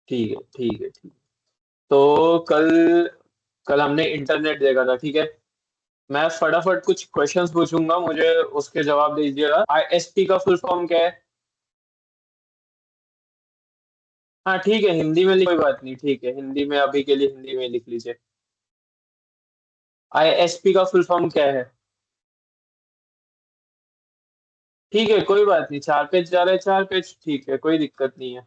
ठीक है ठीक है ठीक है। तो कल कल हमने इंटरनेट देखा था, ठीक है। मैं फटाफट कुछ क्वेश्चंस पूछूंगा, मुझे उसके जवाब दीजिएगा। आईएसटी का फुल फॉर्म क्या है? हाँ ठीक है, हिंदी में कोई बात नहीं, ठीक है हिंदी में, अभी के लिए हिंदी में लिख लीजिए। आईएसपी का फुल फॉर्म क्या है? ठीक है कोई बात नहीं, 4 पेज जा रहे हैं, 4 पेज ठीक है, कोई दिक्कत नहीं है।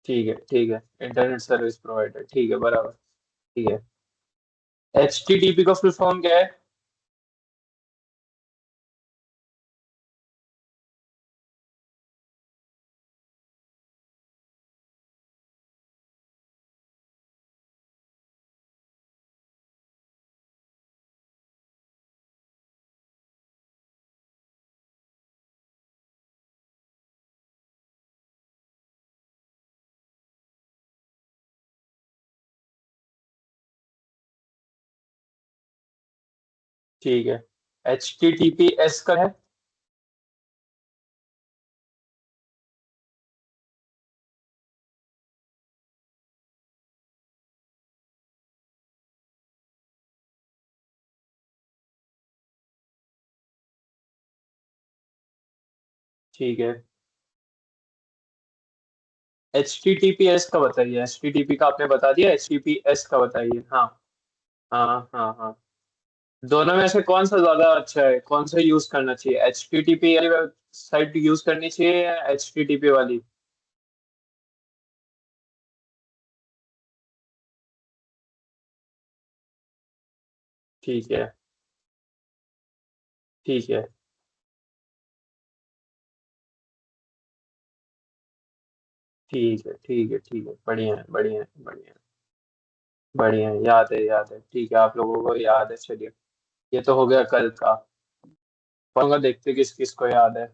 ठीक है, इंटरनेट सर्विस प्रोवाइडर, ठीक है बराबर। ठीक है। एच टी टी पी का फुल फॉर्म क्या है? ठीक है। H T T P S का है? ठीक है। H T T P S का बताइए, एच टी टी पी का आपने बता दिया, एच टी पी एस का बताइए। हाँ हाँ हाँ हाँ। दोनों में से कौन सा ज्यादा अच्छा है, कौन सा यूज करना चाहिए? एच टी टी पी वाली वेबसाइट यूज करनी चाहिए या एच टी टी पी वाली? ठीक है ठीक है ठीक है ठीक है ठीक है, बढ़िया है बढ़िया है बढ़िया है। बढ़िया है, याद है, ठीक है, आप लोगों को याद है, चलिए। ये तो हो गया कल का। पढ़ूंगा, देखते किस किस को याद है।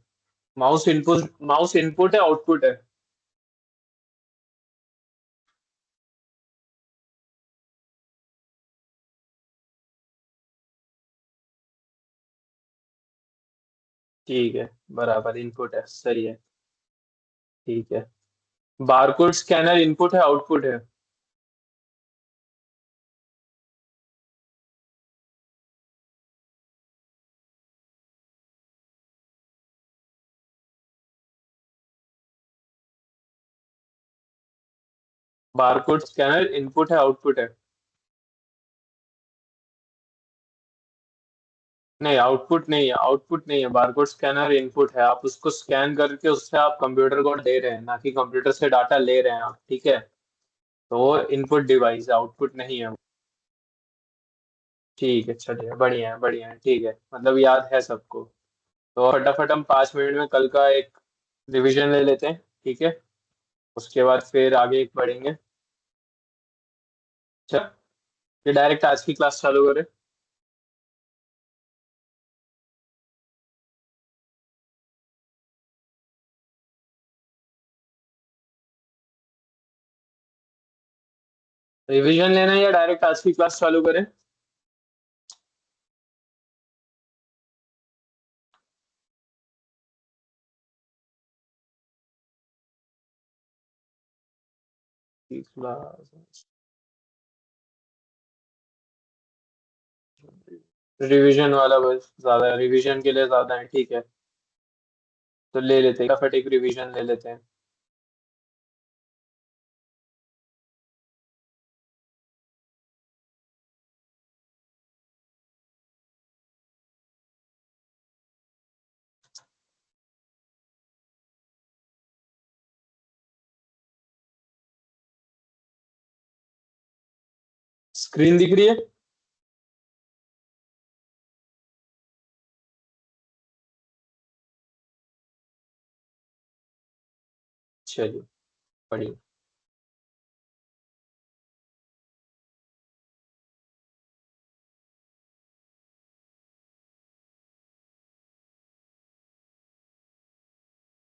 माउस इनपुट है आउटपुट है? ठीक है बराबर, इनपुट है, सही है। ठीक है। बारकोड स्कैनर इनपुट है आउटपुट है? बारकोड स्कैनर इनपुट है आउटपुट है? नहीं, आउटपुट नहीं है, आउटपुट नहीं है, बारकोड स्कैनर इनपुट है। आप उसको स्कैन करके उससे आप कंप्यूटर को दे रहे हैं, ना कि कंप्यूटर से डाटा ले रहे हैं आप, ठीक है। तो वो इनपुट डिवाइस है, आउटपुट नहीं है। ठीक है चलिए, बढ़िया है बढ़िया है, ठीक है, मतलब याद है सबको। तो फटाफट हम 5 मिनट में कल का एक रिवीजन ले लेते हैं, ठीक है। उसके बाद फिर आगे बढ़ेंगे। अच्छा, ये डायरेक्ट आज की क्लास चालू करें? रिवीजन लेना है या डायरेक्ट आज की क्लास चालू करें? की क्लास रिवीजन वाला बस ज्यादा, रिवीजन के लिए ज्यादा है, ठीक है। तो ले लेते हैं, फटाफट एक रिवीजन ले लेते हैं। स्क्रीन दिख रही है? चलिए, बढ़िया।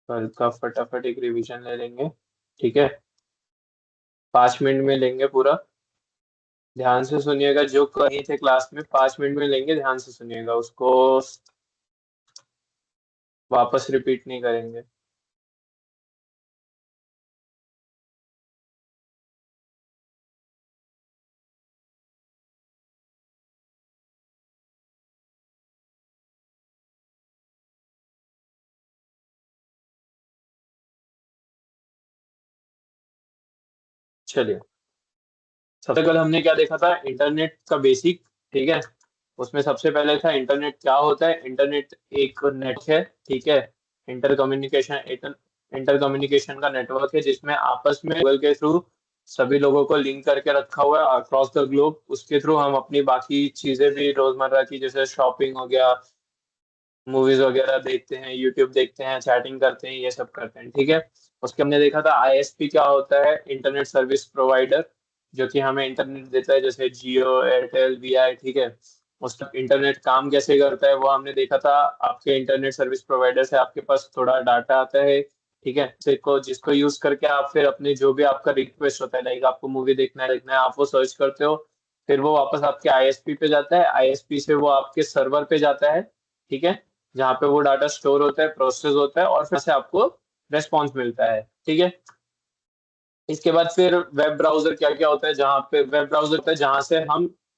कल का फटाफट एक रिवीजन ले लेंगे, ठीक है। 5 मिनट में लेंगे पूरा। ध्यान से सुनिएगा, जो कहीं थे क्लास में 5 मिनट में लेंगे, ध्यान से सुनिएगा, उसको वापस रिपीट नहीं करेंगे। चलिए, सबसे पहले हमने क्या देखा था, इंटरनेट का बेसिक। ठीक है, उसमें सबसे पहले था इंटरनेट क्या होता है। इंटरनेट एक नेट है, ठीक है, इंटर कम्युनिकेशन इंटर कम्युनिकेशन का नेटवर्क है, जिसमें आपस में गूगल के थ्रू सभी लोगों को लिंक करके रखा हुआ है अक्रॉस द ग्लोब। उसके थ्रू हम अपनी बाकी चीजें भी रोजमर्रा की, जैसे शॉपिंग हो गया, मूवीज वगैरह देखते हैं, यूट्यूब देखते हैं, चैटिंग करते हैं, ये सब करते हैं। ठीक है, उसके हमने देखा था आईएसपी क्या होता है, इंटरनेट सर्विस प्रोवाइडर, जो कि हमें इंटरनेट देता है, जैसे जियो, एयरटेल, वीआई। ठीक है, उसका इंटरनेट काम कैसे करता है वो हमने देखा था। आपके इंटरनेट सर्विस प्रोवाइडर से आपके पास थोड़ा डाटा आता है, ठीक है, जिसको यूज करके आप फिर अपने जो भी आपका रिक्वेस्ट होता है, लाइक आपको मूवी देखना है आप वो सर्च करते हो, फिर वो वापस आपके आईएसपी पे जाता है, आईएसपी से वो आपके सर्वर पे जाता है। ठीक है, जहाँ पे वो डाटा स्टोर होता है, प्रोसेस होता है, और फिर से आपको रेस्पॉन्स मिलता है। ठीक है, इसके बाद फिर वेब ब्राउजर क्या क्या होता है, जहाँ पे वेब ब्राउजर होता है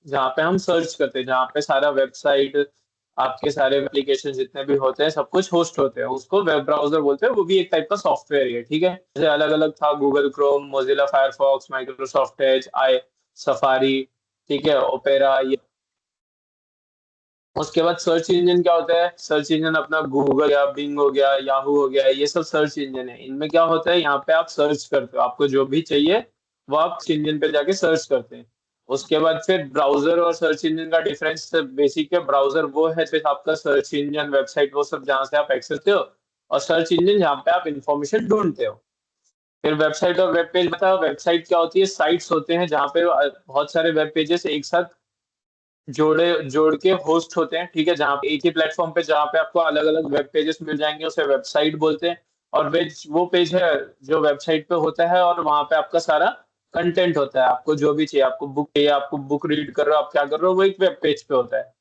जहाँ पे हम सर्च करते हैं, जहाँ पे सारा वेबसाइट, आपके सारे एप्लीकेशन जितने भी होते हैं, सब कुछ होस्ट होते हैं, उसको वेब ब्राउजर बोलते हैं। वो भी एक टाइप का सॉफ्टवेयर ही है। ठीक है, जैसे अलग अलग था, Google Chrome, Mozilla Firefox, Microsoft Edge, I, Safari, ठीक है, ओपेरा। उसके बाद सर्च इंजन क्या होता है, सर्च इंजन अपना गूगल या बिंग हो गया, याहू हो गया, ये सब सर्च इंजन है। इनमें क्या होता है, यहाँ पे आप सर्च करते हो, आपको जो भी चाहिए वो आप इंजन पे जाके सर्च करते हैं। उसके बाद फिर ब्राउजर और सर्च इंजन का डिफरेंस बेसिक है। ब्राउजर वो है फिर आपका सर्च इंजन, वेबसाइट, वो सब जहाँ से आप एक्सेस करते हो, और सर्च इंजन जहाँ पे आप इंफॉर्मेशन ढूंढते हो। फिर वेबसाइट और वेब पेज बता, वेबसाइट क्या होती है, साइट्स होते हैं जहाँ पे बहुत सारे वेब पेजेस एक साथ जोड़ के होस्ट होते हैं। ठीक है, जहाँ पे एक ही प्लेटफॉर्म पे, जहाँ पे आपको अलग अलग वेब पेजेस मिल जाएंगे, उसे वेबसाइट बोलते हैं। और वेज वो पेज है जो वेबसाइट पे होता है, और वहाँ पे आपका सारा कंटेंट होता है, आपको जो भी चाहिए, आपको बुक चाहिए, आपको बुक रीड कर रहे हो, आप क्या कर रहे हो, वो एक वेब पेज पे होता है।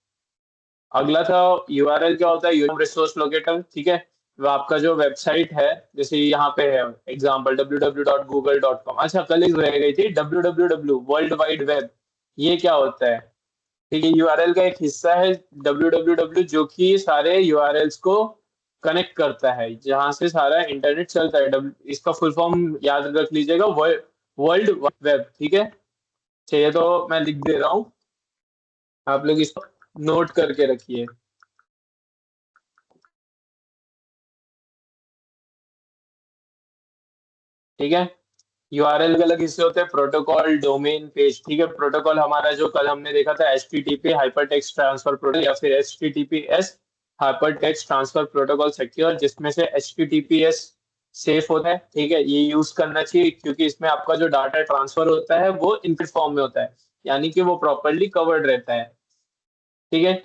अगला था यूआरएल, क्या होता है, यूनिफॉर्म रिसोर्स लोकेटर। ठीक है, वो आपका जो वेबसाइट है, जैसे यहाँ पे है एग्जाम्पल www.google.com। अच्छा, कल एक रह गई थी, www वर्ल्ड वाइड वेब, ये क्या होता है। ठीक है, यूआरएल का एक हिस्सा है www, जो कि सारे यूआरएल्स को कनेक्ट करता है, जहां से सारा इंटरनेट चलता है। इसका फुल फॉर्म याद रख लीजिएगा, वर्ल्ड वेब। ठीक है, चाहिए तो मैं लिख दे रहा हूँ, आप लोग इसको नोट करके रखिए। ठीक है, यूआरएल के अलग हिस्से होते हैं, प्रोटोकॉल, डोमेन, पेज। ठीक है, प्रोटोकॉल हमारा जो कल हमने देखा था, HTTP hyper text transfer protocol, या फिर HTTPS hyper text transfer protocol secure, जिसमें से HTTPS सेफ होता है। ठीक है, ये यूज करना चाहिए, क्योंकि इसमें आपका जो डाटा ट्रांसफर होता है वो इनक्रिप्ट फॉर्म में होता है, यानी कि वो प्रॉपरली कवर्ड रहता है। ठीक है,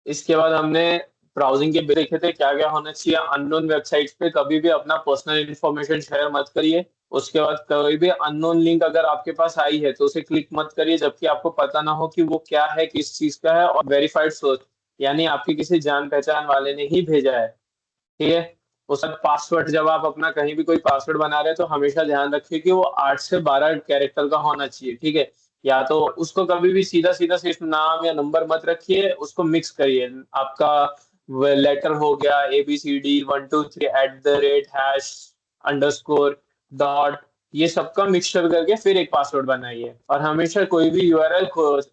इसके बाद हमने ब्राउजिंग के देखे थे क्या क्या होना चाहिए। अननोन वेबसाइट्स पे कभी भी अपना पर्सनल इंफॉर्मेशन शेयर मत करिए। उसके बाद कोई भी अननोन लिंक अगर आपके पास आई है तो उसे क्लिक मत करिए, जबकि आपको पता ना हो कि वो क्या है, किस चीज का है, और वेरीफाइड सोर्स, यानी आपकी किसी जान पहचान वाले ने ही भेजा है। ठीक है, उसका पासवर्ड, जब आप अपना कहीं भी कोई पासवर्ड बना रहे हैं तो हमेशा ध्यान रखिए कि वो 8 से 12 कैरेक्टर का होना चाहिए। ठीक है, या तो उसको कभी भी सीधा सीधा सिर्फ नाम या नंबर मत रखिए, उसको मिक्स करिए। आपका लेटर हो गया, ABCD 1 2 3 @ #, डॉट, ये सबका मिक्सचर करके फिर एक पासवर्ड बनाइए। और हमेशा कोई भी यूआरएल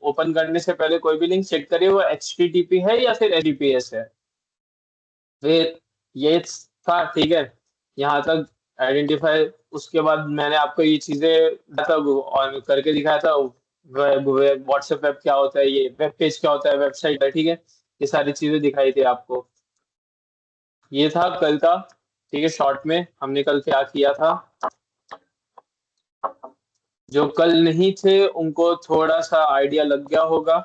ओपन करने से पहले कोई भी लिंक चेक करिए, वो HTTP है या फिर HTTPS है। फिर ये था, ठीक है, यहाँ तक आइडेंटिफाई। उसके बाद मैंने आपको ये चीजें मतलब और करके दिखाया था, व्हाट्सएप वेब क्या होता है, ये वेब पेज क्या होता है, वेबसाइट है। ठीक है, ये सारी चीजें दिखाई थी आपको। ये था कल का। ठीक है, शॉर्ट में हमने कल क्या किया था। जो कल नहीं थे उनको थोड़ा सा आइडिया लग गया होगा।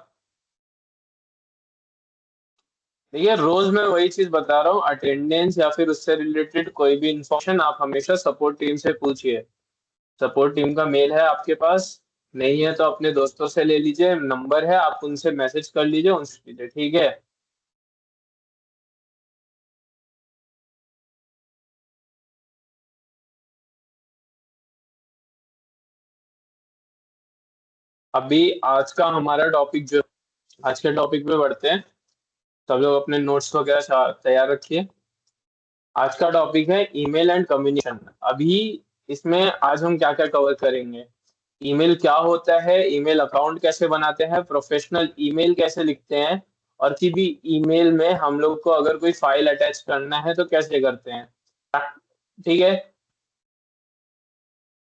देखिए, रोज मैं वही चीज बता रहा हूँ, अटेंडेंस या फिर उससे रिलेटेड कोई भी इंफॉर्मेशन आप हमेशा सपोर्ट टीम से पूछिए। सपोर्ट टीम का मेल है आपके पास, नहीं है तो अपने दोस्तों से ले लीजिए, नंबर है, आप उनसे मैसेज कर लीजिए, उनसे लीजिए, ठीक है। अभी आज का हमारा टॉपिक जो, आज के टॉपिक पे बढ़ते हैं। सब लोग अपने नोट्स वगैरह तैयार रखिए। आज का टॉपिक है ईमेल एंड कम्युनिकेशन। अभी इसमें आज हम क्या क्या कवर करेंगे। ईमेल क्या होता है, ईमेल अकाउंट कैसे बनाते हैं, प्रोफेशनल ईमेल कैसे लिखते हैं, और किसी भी ईमेल में हम लोग को अगर कोई फाइल अटैच करना है तो कैसे करते हैं। ठीक है,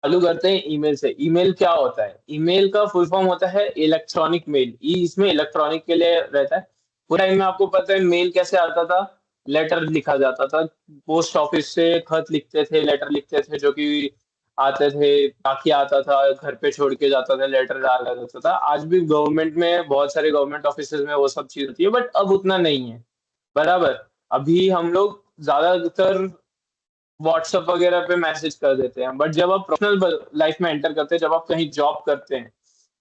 चालू करते हैं ईमेल से। ईमेल क्या होता है, ईमेल का फुल फॉर्म होता है इलेक्ट्रॉनिक मेल। ई इसमें इलेक्ट्रॉनिक के लिए रहता है। पूरा टाइम में आपको पता है मेल कैसे आता था, लेटर लिखा जाता था। पोस्ट ऑफिस से खत लिखते थे, लेटर लिखते थे, जो कि आते थे, बाकी आता था, घर पे छोड़ के जाता था, लेटर डाला जाता था। आज भी गवर्नमेंट में बहुत सारे गवर्नमेंट ऑफिस में वो सब चीज होती है, बट अब उतना नहीं है। बराबर। अभी हम लोग ज्यादातर व्हाट्सएप वगैरह पे मैसेज कर देते हैं, बट जब आप प्रोफेशनल लाइफ में एंटर करते हैं, जब आप कहीं जॉब करते हैं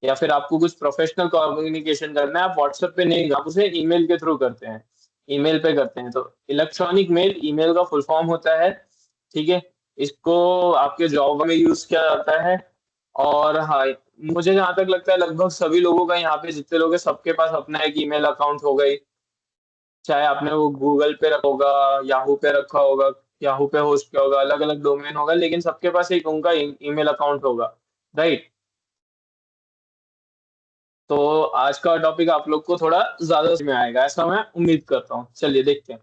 या फिर आपको कुछ प्रोफेशनल कम्युनिकेशन करना है, आप व्हाट्सएप पे नहीं, आप उसे ईमेल के थ्रू करते हैं, ईमेल पे करते हैं। तो इलेक्ट्रॉनिक मेल ईमेल का फुल फॉर्म होता है। ठीक है, इसको आपके जॉब में यूज किया जाता है। और हाँ, मुझे जहां तक लगता है लगभग सभी लोगों का, यहाँ पे जितने लोग हैं सबके पास अपना एक ईमेल अकाउंट हो गई। चाहे आपने वो गूगल पे रखा होगा, याहू पे रखा होगा, याहू पे होस्ट किया होगा, अलग अलग डोमेन होगा, लेकिन सबके पास एक उनका ईमेल अकाउंट होगा। राइट। तो आज का टॉपिक आप लोग को थोड़ा ज्यादा समझ में आएगा, ऐसा मैं उम्मीद करता हूँ। चलिए देखते हैं।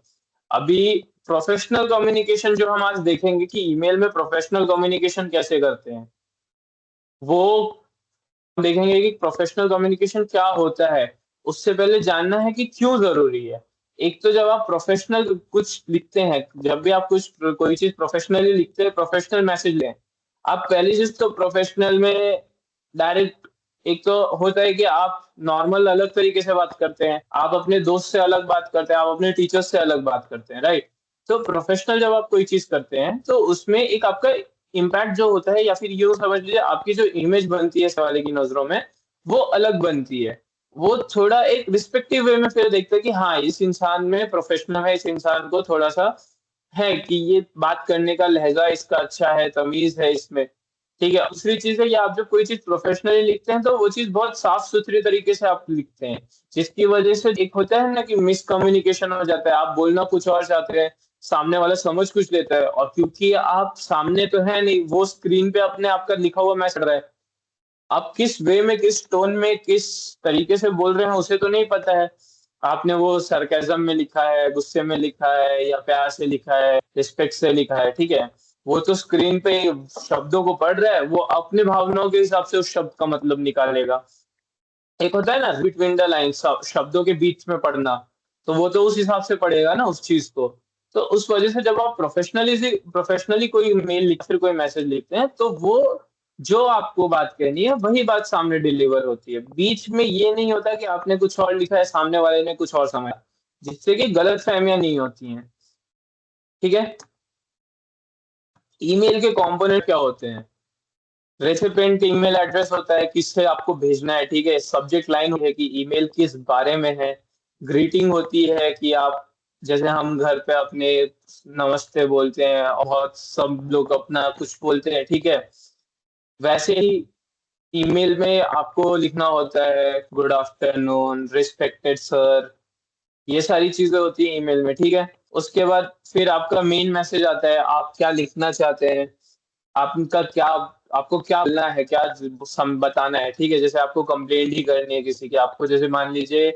अभी प्रोफेशनल कम्युनिकेशन जो हम आज देखेंगे कि ईमेल में प्रोफेशनल कम्युनिकेशन कैसे करते हैं, वो हम देखेंगे कि प्रोफेशनल कम्युनिकेशन क्या होता है। उससे पहले जानना है कि क्यों जरूरी है। एक तो जब आप प्रोफेशनल कुछ लिखते हैं, जब भी आप कुछ कोई चीज प्रोफेशनली लिखते हैं, प्रोफेशनल मैसेज लें, आप पहली चीज तो प्रोफेशनल में डायरेक्ट, एक तो होता है कि आप नॉर्मल अलग तरीके से बात करते हैं, आप अपने दोस्त से अलग बात करते हैं, आप अपने टीचर से अलग बात करते हैं, राइट। तो प्रोफेशनल जब आप कोई चीज करते हैं तो उसमें एक आपका इम्पैक्ट जो होता है, या फिर ये समझ लीजिए आपकी जो इमेज बनती है साले की नजरों में, वो अलग बनती है। वो थोड़ा एक रिस्पेक्टिव वे में फिर देखते हैं कि हाँ, इस इंसान में प्रोफेशनल है, इस इंसान को थोड़ा सा है कि ये बात करने का लहजा इसका अच्छा है, तमीज है इसमें। ठीक है, दूसरी चीज है कि आप जब कोई चीज प्रोफेशनली लिखते हैं तो वो चीज बहुत साफ सुथरी तरीके से आप लिखते हैं, जिसकी वजह से एक होता है ना कि मिसकम्युनिकेशन हो जाता है। आप बोलना कुछ और चाहते हैं, सामने वाला समझ कुछ लेता है, और क्योंकि आप सामने तो है नहीं, वो स्क्रीन पे अपने आपका लिखा हुआ मैसेज रहा है, आप किस वे में, किस टोन में, किस तरीके से बोल रहे हैं उसे तो नहीं पता है। आपने वो सरकाज़म में लिखा है, गुस्से में लिखा है, या प्यार से लिखा है, रिस्पेक्ट से लिखा है, ठीक है। वो तो स्क्रीन पे शब्दों को पढ़ रहा है, वो अपने भावनाओं के हिसाब से उस शब्द का मतलब निकालेगा। एक होता है ना बिटवीन द लाइन्स, शब्दों के बीच में पढ़ना, तो वो तो उस हिसाब से पढ़ेगा ना उस चीज को। तो उस वजह से जब आप प्रोफेशनली कोई मेल लिख, फिर कोई मैसेज लिखते हैं, तो वो जो आपको बात कहनी है वही बात सामने डिलीवर होती है। बीच में ये नहीं होता कि आपने कुछ और लिखा है, सामने वाले ने कुछ और समझा, जिससे कि गलत फहमियां नहीं होती हैं। ठीक है। ईमेल के कंपोनेंट क्या होते हैं। रेसिपिएंट ईमेल एड्रेस होता है, किससे आपको भेजना है, ठीक है। सब्जेक्ट लाइन है कि ईमेल किस बारे में है। ग्रीटिंग होती है कि आप, जैसे हम घर पे अपने नमस्ते बोलते हैं, और बहुत सब लोग अपना कुछ बोलते हैं, ठीक है। वैसे ही ईमेल में आपको लिखना होता है गुड आफ्टरनून, रिस्पेक्टेड सर, ये सारी चीजें होती है ईमेल में, ठीक है। उसके बाद फिर आपका मेन मैसेज आता है, आप क्या लिखना चाहते हैं, आपका क्या, आपको क्या बोलना है, क्या बताना है, ठीक है। जैसे आपको कंप्लेंट ही करनी है किसी की, आपको जैसे मान लीजिए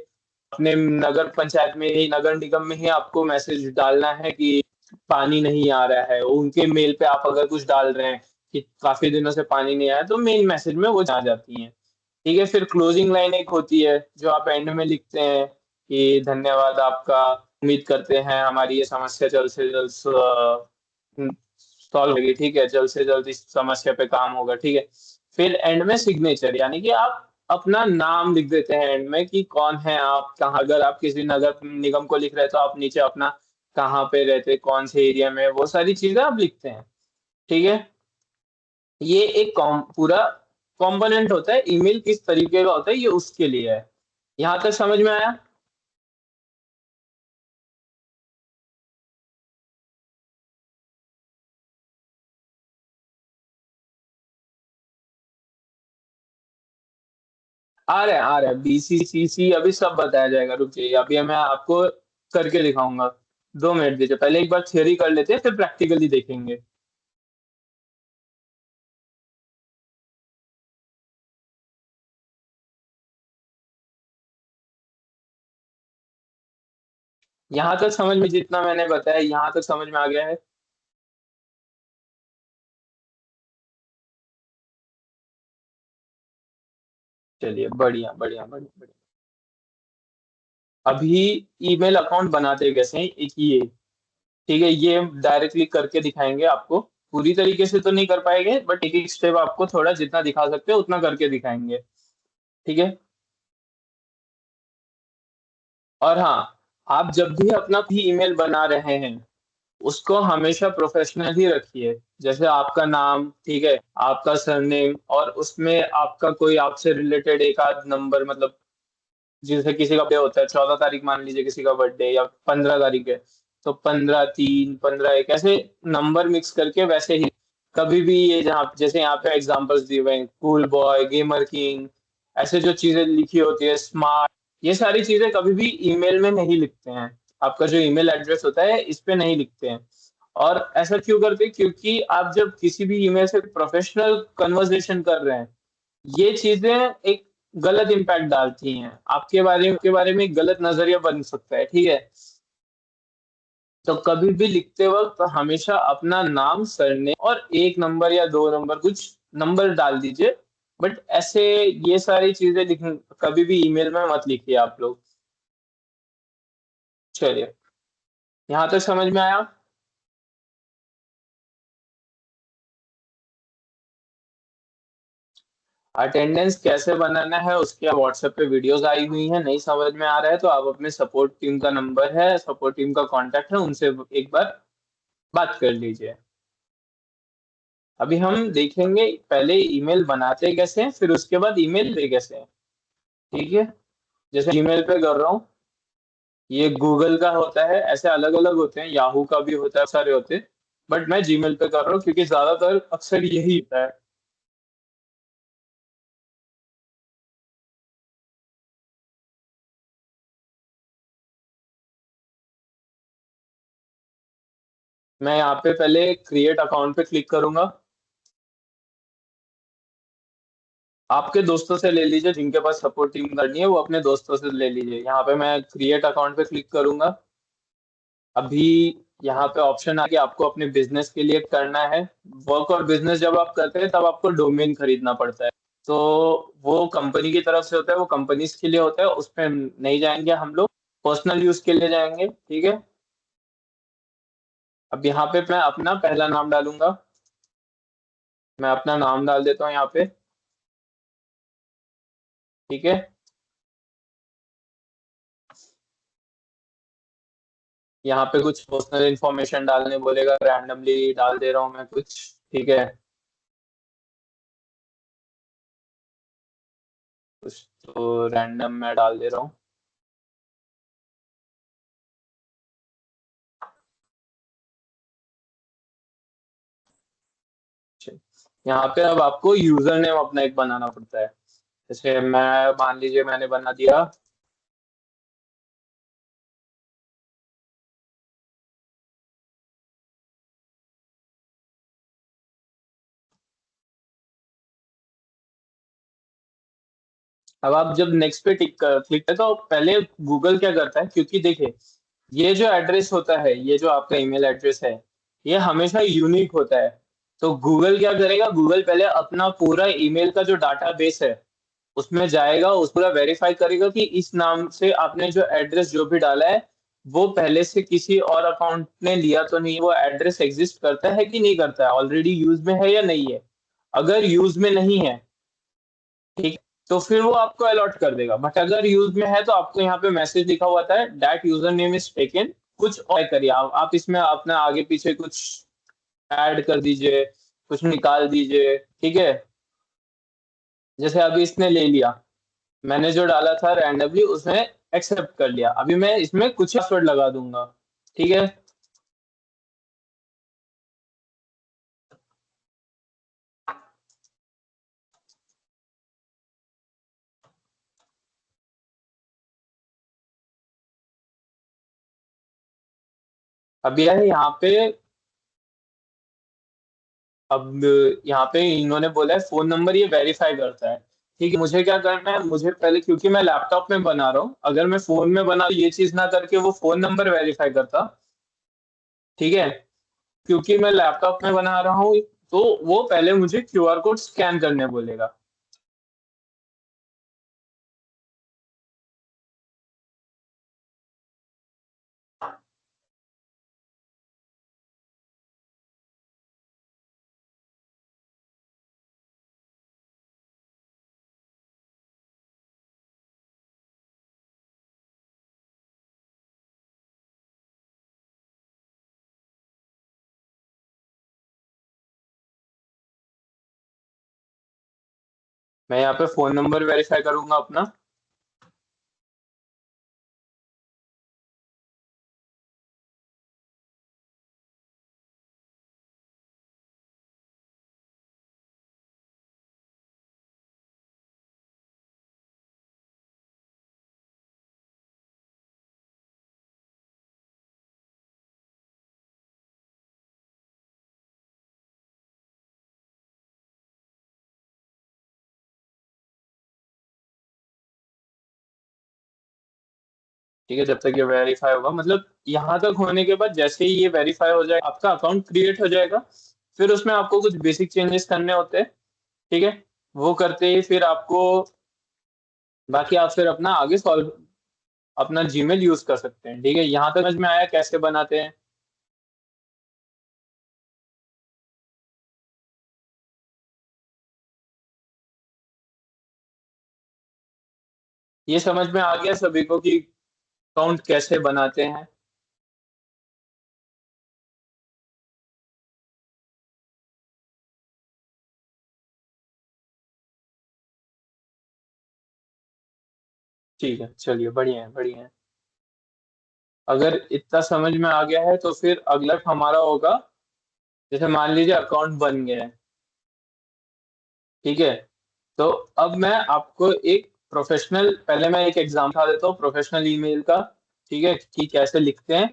अपने नगर पंचायत में ही, नगर निगम में ही आपको मैसेज डालना है कि पानी नहीं आ रहा है, उनके मेल पे आप अगर कुछ डाल रहे हैं कि काफी दिनों से पानी नहीं आया, तो मेन मैसेज में वो आ जाती है। ठीक है, फिर क्लोजिंग लाइन एक होती है जो आप एंड में लिखते हैं कि धन्यवाद आपका, उम्मीद करते हैं हमारी ये समस्या जल्द से जल्द सॉल्व होगी, ठीक है, जल्द से जल्द इस समस्या पे काम होगा, ठीक है। फिर एंड में सिग्नेचर, यानी कि आप अपना नाम लिख देते हैं एंड में कि कौन है आप, कहाँ, अगर आप किसी नगर निगम को लिख रहे हैं तो आप नीचे अपना कहाँ पे रहते, कौन से एरिया में, वो सारी चीजें आप लिखते हैं। ठीक है। ये एक पूरा कंपोनेंट होता है, ईमेल किस तरीके का होता है, ये उसके लिए है। यहाँ तक समझ में आया? आ रहे हैं BCCC, अभी सब बताया जाएगा, रुक जाइए, अभी मैं आपको करके दिखाऊंगा। 2 मिनट दीजिए, पहले एक बार थियोरी कर लेते हैं, फिर प्रैक्टिकली देखेंगे। यहाँ तक समझ में, जितना मैंने बताया यहाँ तक समझ में आ गया है? चलिए, बढ़िया बढ़िया बढ़िया बढ़िया। अभी ईमेल अकाउंट बनाते कैसे हैं, एक ये, ठीक है, ये डायरेक्टली करके दिखाएंगे आपको। पूरी तरीके से तो नहीं कर पाएंगे, बट एक एक स्टेप आपको थोड़ा जितना दिखा सकते हैं उतना करके दिखाएंगे। ठीक है। और हाँ, आप जब भी अपना भी ईमेल बना रहे हैं, उसको हमेशा प्रोफेशनल ही रखिए। जैसे आपका नाम, ठीक है, आपका सरनेम, और उसमें आपका कोई आपसे रिलेटेड एक आध नंबर, मतलब जैसे किसी का बर्थडे होता है 14 तारीख, मान लीजिए किसी का बर्थडे, या 15 तारीख है, तो 15 3 15 1 ऐसे नंबर मिक्स करके, वैसे ही कभी भी ये, जहाँ जैसे यहाँ पे एग्जांपल्स दिए हुए हैं, कूल बॉय, गेमर किंग, ऐसे जो चीजें लिखी होती है, स्मार्ट, ये सारी चीजें कभी भी ईमेल में नहीं लिखते हैं। आपका जो ईमेल एड्रेस होता है इस पे नहीं लिखते हैं। और ऐसा क्यों करते हैं? क्योंकि आप जब किसी भी ईमेल से प्रोफेशनल कन्वर्सेशन कर रहे हैं, ये चीजें एक गलत इम्पैक्ट डालती हैं आपके बारे में एक गलत नजरिया बन सकता है, ठीक है। तो कभी भी लिखते वक्त हमेशा अपना नाम, सरनेम और एक नंबर या 2 नंबर, कुछ नंबर डाल दीजिए। बट ऐसे ये सारी चीजें लिख, कभी भी ईमेल में मत लिखिए आप लोग। चलिए, यहाँ तक समझ में आया? अटेंडेंस कैसे बनाना है उसके व्हाट्सएप पे वीडियोस आई हुई हैं, नहीं समझ में आ रहा है तो आप अपने सपोर्ट टीम का नंबर है, सपोर्ट टीम का कांटेक्ट है, उनसे एक बार बात कर लीजिए। अभी हम देखेंगे पहले ईमेल बनाते कैसे हैं, फिर उसके बाद ईमेल दे कैसे हैं। ठीक है। जैसे जीमेल पे कर रहा हूँ, ये गूगल का होता है, ऐसे अलग अलग होते हैं, याहू का भी होता है, सारे होते हैं। बट मैं जीमेल पे कर रहा हूँ क्योंकि ज्यादातर अक्सर यही होता है। मैं यहाँ पे पहले क्रिएट अकाउंट पे क्लिक करूंगा। आपके दोस्तों से ले लीजिए, जिनके पास सपोर्ट टीम करनी है वो अपने दोस्तों से ले लीजिए। यहाँ पे मैं क्रिएट अकाउंट पे क्लिक करूंगा। अभी यहाँ पे ऑप्शन आ गया, आपको अपने बिजनेस के लिए करना है। वर्क और बिजनेस जब आप करते हैं तब आपको डोमेन खरीदना पड़ता है। तो वो कंपनी की तरफ से होता है, वो कंपनीज के लिए होता है, उस पर नहीं जाएंगे हम लोग, पर्सनल यूज के लिए जाएंगे, ठीक है। अब यहाँ पे मैं अपना पहला नाम डालूंगा। मैं अपना नाम डाल देता हूँ यहाँ पे, ठीक है। यहाँ पे कुछ पर्सनल इंफॉर्मेशन डालने बोलेगा, रैंडमली डाल दे रहा हूँ मैं कुछ, ठीक है। कुछ तो रैंडम मैं डाल दे रहा हूँ। यहाँ पे अब आपको यूजर नेम अपना एक बनाना पड़ता है। जैसे मैं, मान लीजिए मैंने बना दिया। अब आप जब नेक्स्ट पे टिक क्लिक करते हो तो पहले गूगल क्या करता है, क्योंकि देखिए, ये जो एड्रेस होता है, ये जो आपका ईमेल एड्रेस है, ये हमेशा यूनिक होता है। तो गूगल क्या करेगा, गूगल पहले अपना पूरा ईमेल का जो डाटा बेस है उसमें जाएगा, उस पूरा वेरीफाई करेगा कि इस नाम से आपने जो एड्रेस जो भी डाला है, वो पहले से किसी और अकाउंट ने लिया तो नहीं, वो एड्रेस एग्जिस्ट करता है कि नहीं करता है, ऑलरेडी यूज में है या नहीं है। अगर यूज में नहीं है, ठीक, तो फिर वो आपको अलॉट कर देगा। बट अगर यूज में है तो आपको यहाँ पे मैसेज लिखा हुआ था, that user name is taken, कुछ और करिए आप इसमें अपना आगे पीछे कुछ ऐड कर दीजिए, कुछ निकाल दीजिए, ठीक है। जैसे अभी इसने ले लिया, मैंने जो डाला था रैंडमली उसने एक्सेप्ट कर लिया, अभी मैं इसमें कुछ पासवर्ड लगा दूंगा। ठीक है। अभी है यहाँ पे, अब यहाँ पे इन्होंने बोला है फोन नंबर ये वेरीफाई करता है। ठीक है, मुझे क्या करना है, मुझे पहले, क्योंकि मैं लैपटॉप में बना रहा हूँ, अगर मैं फोन में बना तो ये चीज ना करके वो फोन नंबर वेरीफाई करता। ठीक है। क्योंकि मैं लैपटॉप में बना रहा हूँ, तो वो पहले मुझे क्यूआर कोड स्कैन करने बोलेगा। मैं यहाँ पे फोन नंबर वेरीफाई करूंगा अपना। ठीक है, जब तक ये वेरीफाई होगा, मतलब यहाँ तक होने के बाद जैसे ही ये वेरीफाई हो जाए आपका अकाउंट क्रिएट हो जाएगा। फिर उसमें आपको कुछ बेसिक चेंजेस करने होते हैं। ठीक है। वो करते ही फिर आपको, बाकी आप फिर अपना आगे सॉल्व, अपना जीमेल यूज कर सकते हैं। ठीक है, यहाँ तक समझ में आया कैसे बनाते हैं? ये समझ में आ गया सभी को कि अकाउंट कैसे बनाते हैं? ठीक है, चलिए, बढ़िया है, बढ़िया है। अगर इतना समझ में आ गया है तो फिर अगला हमारा होगा, जैसे मान लीजिए अकाउंट बन गया है। ठीक है। तो अब मैं आपको एक प्रोफेशनल, पहले मैं एक एग्जाम दिखा देता हूँ प्रोफेशनल ईमेल का। ठीक है, कि कैसे लिखते हैं।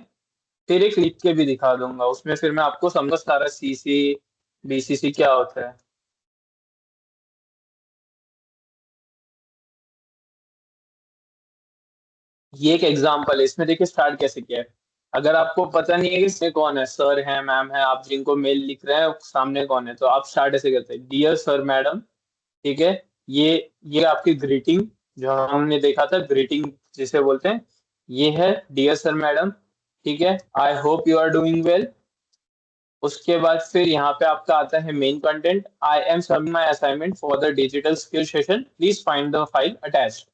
फिर एक लिख के भी दिखा दूंगा, उसमें फिर मैं आपको समझ सारा सीसी बीसीसी क्या होता है। ये एक एग्जाम्पल है, इसमें देखिए स्टार्ट कैसे किया है। अगर आपको पता नहीं है कि इसमें कौन है, सर है, मैम है, आप जिनको मेल लिख रहे हैं सामने कौन है, तो आप स्टार्ट ऐसे करते हैं, डियर सर मैडम। ठीक है। ये ये आपकी ग्रीटिंग, जो हमने देखा था ग्रीटिंग जिसे बोलते हैं, ये है डियर सर मैडम। ठीक है। I hope you are doing well. उसके बाद फिर यहाँ पे आपका आता है main content, I am submitting my assignment for the digital skill session, please find the file attached.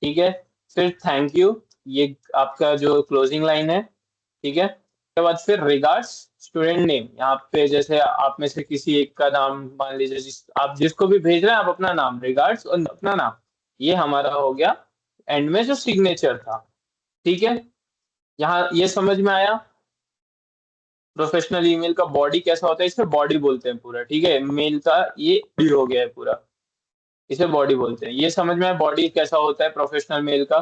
ठीक है। फिर थैंक यू, ये आपका जो क्लोजिंग लाइन है। ठीक है। उसके बाद फिर रिगार्ड्स स्टूडेंट नेम, यहाँ पे जैसे आप में से किसी एक का नाम मान लीजिए, आप जिसको भी भेज रहे हैं आप अपना नाम, रिगार्ड्स और अपना नाम, ये हमारा हो गया एंड में जो सिग्नेचर था। ठीक है। यहाँ ये समझ में आया प्रोफेशनल ईमेल का बॉडी कैसा होता है, इसे बॉडी बोलते हैं पूरा। ठीक है, मेल का ये बॉडी हो गया है पूरा, इसे बॉडी बोलते हैं। ये समझ में आया बॉडी कैसा होता है प्रोफेशनल मेल का?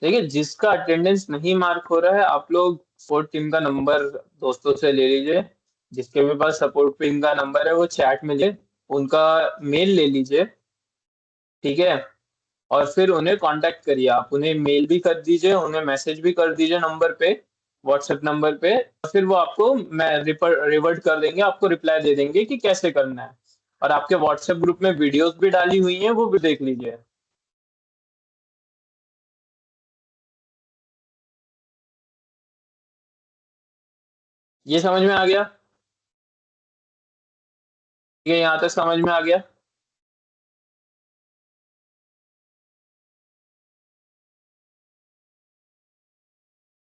देखिए, जिसका अटेंडेंस नहीं मार्क हो रहा है, आप लोग सपोर्ट टीम का नंबर दोस्तों से ले लीजिए, जिसके भी पास सपोर्ट टीम का नंबर है वो चैट में ले, उनका मेल ले लीजिए। ठीक है। और फिर उन्हें कांटेक्ट करिए, आप उन्हें मेल भी कर दीजिए, उन्हें मैसेज भी कर दीजिए नंबर पे, व्हाट्सएप नंबर पे, और फिर वो आपको मैं रिवर्ट कर देंगे, आपको रिप्लाई दे देंगे कि कैसे करना है। और आपके व्हाट्सएप ग्रुप में वीडियोस भी डाली हुई हैं, वो भी देख लीजिए। ये समझ में आ गया? ठीक है, यहाँ तक समझ में आ गया?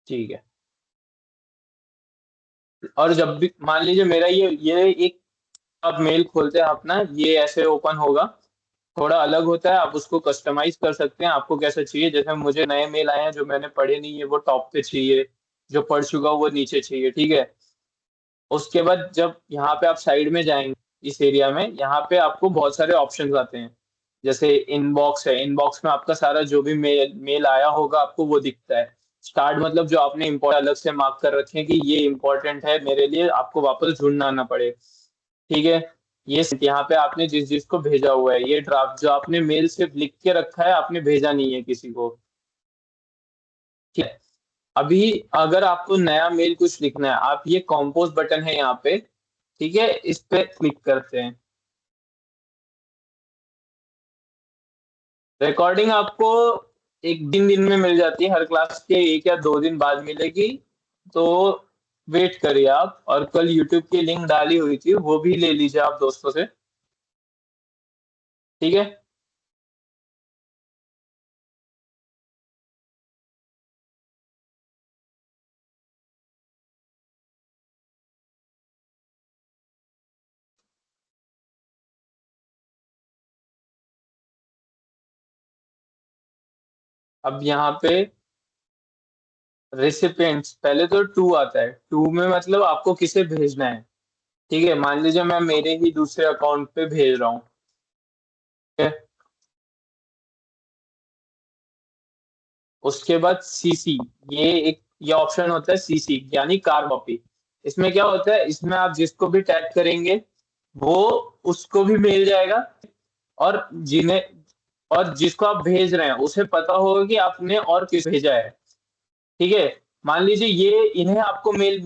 ठीक है। और जब भी मान लीजिए मेरा ये एक, आप मेल खोलते हैं अपना, ये ऐसे ओपन होगा, थोड़ा अलग होता है, आप उसको कस्टमाइज कर सकते हैं आपको कैसा चाहिए। जैसे मुझे नए मेल आए हैं जो मैंने पढ़े नहीं है वो टॉप पे चाहिए, जो पढ़ चुका हूं वो नीचे चाहिए, ठीक है। उसके बाद जब यहाँ पे आप साइड में जाएंगे, इस एरिया में यहाँ पे आपको बहुत सारे ऑप्शंस आते हैं। जैसे इनबॉक्स है, इनबॉक्स में आपका सारा जो भी मेल मेल आया होगा आपको वो दिखता है। स्टार्ट मतलब जो आपने इम्पोर्ट अलग से मार्क कर रखे हैं कि ये इंपॉर्टेंट है मेरे लिए, आपको वापस ढूंढना ना पड़े, ठीक है। ये यहाँ पे आपने जिस जिसको भेजा हुआ है, ये ड्राफ्ट जो आपने मेल सिर्फ लिख के रखा है, आपने भेजा नहीं है किसी को, ठीक है। अभी अगर आपको नया मेल कुछ लिखना है, आप ये कंपोज बटन है यहाँ पे, ठीक है, इस पे क्लिक करते हैं। रिकॉर्डिंग आपको एक दिन में मिल जाती है, हर क्लास के 1 या 2 दिन बाद मिलेगी। तो वेट करिए आप, और कल यूट्यूब की लिंक डाली हुई थी वो भी ले लीजिए आप दोस्तों से, ठीक है। अब यहाँ पे रेसिपिएंट्स, पहले तो टू आता है, टू में मतलब आपको किसे भेजना है, ठीक है। मान लीजिए मैं मेरे ही दूसरे अकाउंट पे भेज रहा हूँ, ठीक है। उसके बाद सीसी, ये ऑप्शन होता है सीसी यानी कार कॉपी। इसमें क्या होता है, इसमें आप जिसको भी टैग करेंगे वो उसको भी मिल जाएगा, और जिन्हें, और जिसको आप भेज रहे हैं उसे पता होगा कि आपने और किस भेजा है, ठीक है। मान लीजिए ये इन्हें आपको मेल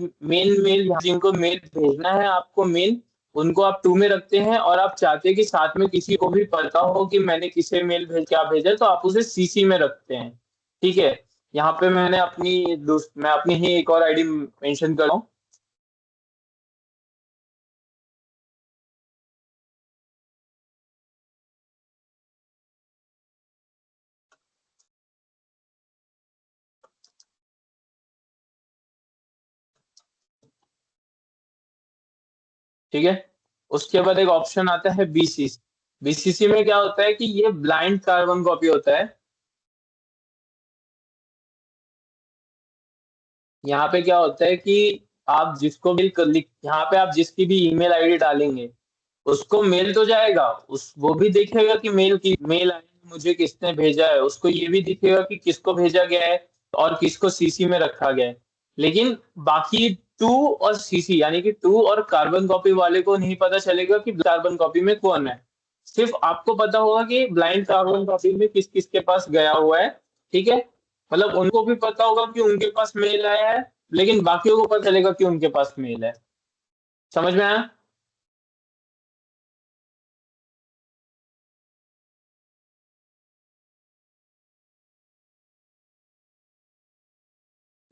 जिनको मेल भेजना है आपको मेल, उनको आप टू में रखते हैं, और आप चाहते हैं कि साथ में किसी को भी पता हो कि मैंने किसे मेल भेज क्या भेजा, तो आप उसे सीसी में रखते हैं, ठीक है। यहाँ पे मैं अपनी ही एक और आईडी मेंशन कर रहा हूँ, ठीक है। उसके बाद एक ऑप्शन आता है बीसीसी। बीसीसी में क्या होता है कि ये ब्लाइंड कार्बन कॉपी होता है। यहाँ पे क्या होता है कि आप जिसको भी लिख, यहाँ पे आप जिसकी भी ईमेल आईडी डालेंगे उसको मेल तो जाएगा, उस वो भी देखेगा कि मेल आया है, मुझे किसने भेजा है, उसको ये भी दिखेगा कि किसको भेजा गया है और किसको सीसी में रखा गया है। लेकिन बाकी टू और सीसी यानी कि टू और कार्बन कॉपी वाले को नहीं पता चलेगा कि कार्बन कॉपी में कौन है। सिर्फ आपको पता होगा कि ब्लाइंड कार्बन कॉपी में किस किस के पास गया हुआ है, ठीक है। मतलब उनको भी पता होगा कि उनके पास मेल आया है, लेकिन बाकियों को पता चलेगा कि उनके पास मेल है। समझ में आया?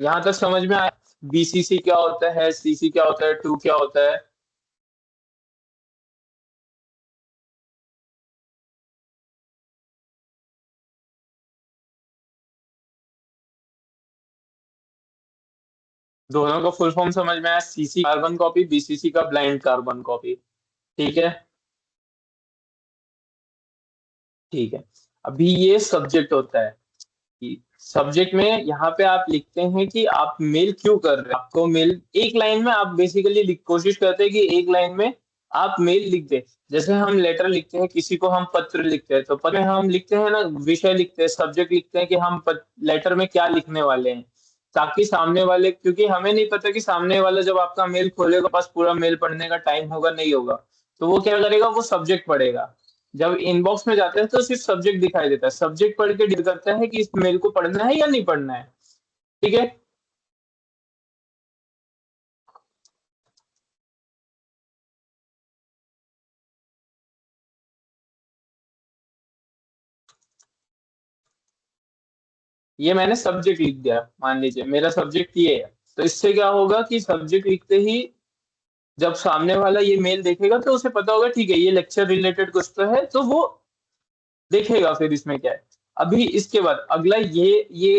यहाँ तक समझ में आया? बीसीसी क्या होता है, सीसी क्या होता है, टू क्या होता है? दोनों का फुल फॉर्म समझ में आया? सीसी कार्बन कॉपी, बीसीसी का ब्लाइंड कार्बन कॉपी, ठीक है। ठीक है। अभी ये सब्जेक्ट होता है, सब्जेक्ट में यहाँ पे आप लिखते हैं कि आप मेल क्यों कर रहे हैं, आपको मेल एक लाइन में आप बेसिकली कोशिश करते हैं कि एक लाइन में आप मेल लिख दे। जैसे हम लेटर लिखते हैं, किसी को हम पत्र लिखते हैं, तो पत्र में हम लिखते हैं ना, विषय लिखते हैं, सब्जेक्ट लिखते हैं कि हम लेटर में क्या लिखने वाले हैं, ताकि सामने वाले, क्योंकि हमें नहीं पता कि सामने वाला जब आपका मेल खोलेगा पास पूरा मेल पढ़ने का टाइम होगा नहीं होगा, तो वो क्या करेगा, वो सब्जेक्ट पढ़ेगा। जब इनबॉक्स में जाते हैं तो सिर्फ सब्जेक्ट दिखाई देता है, सब्जेक्ट पढ़ के डील करता है कि इस मेल को पढ़ना है या नहीं पढ़ना है, ठीक है। ये मैंने सब्जेक्ट लिख दिया, मान लीजिए मेरा सब्जेक्ट ये है, तो इससे क्या होगा कि सब्जेक्ट लिखते ही जब सामने वाला ये मेल देखेगा तो उसे पता होगा ठीक है ये लेक्चर रिलेटेड कुछ तो है, तो वो देखेगा फिर इसमें क्या है। अभी इसके बाद अगला ये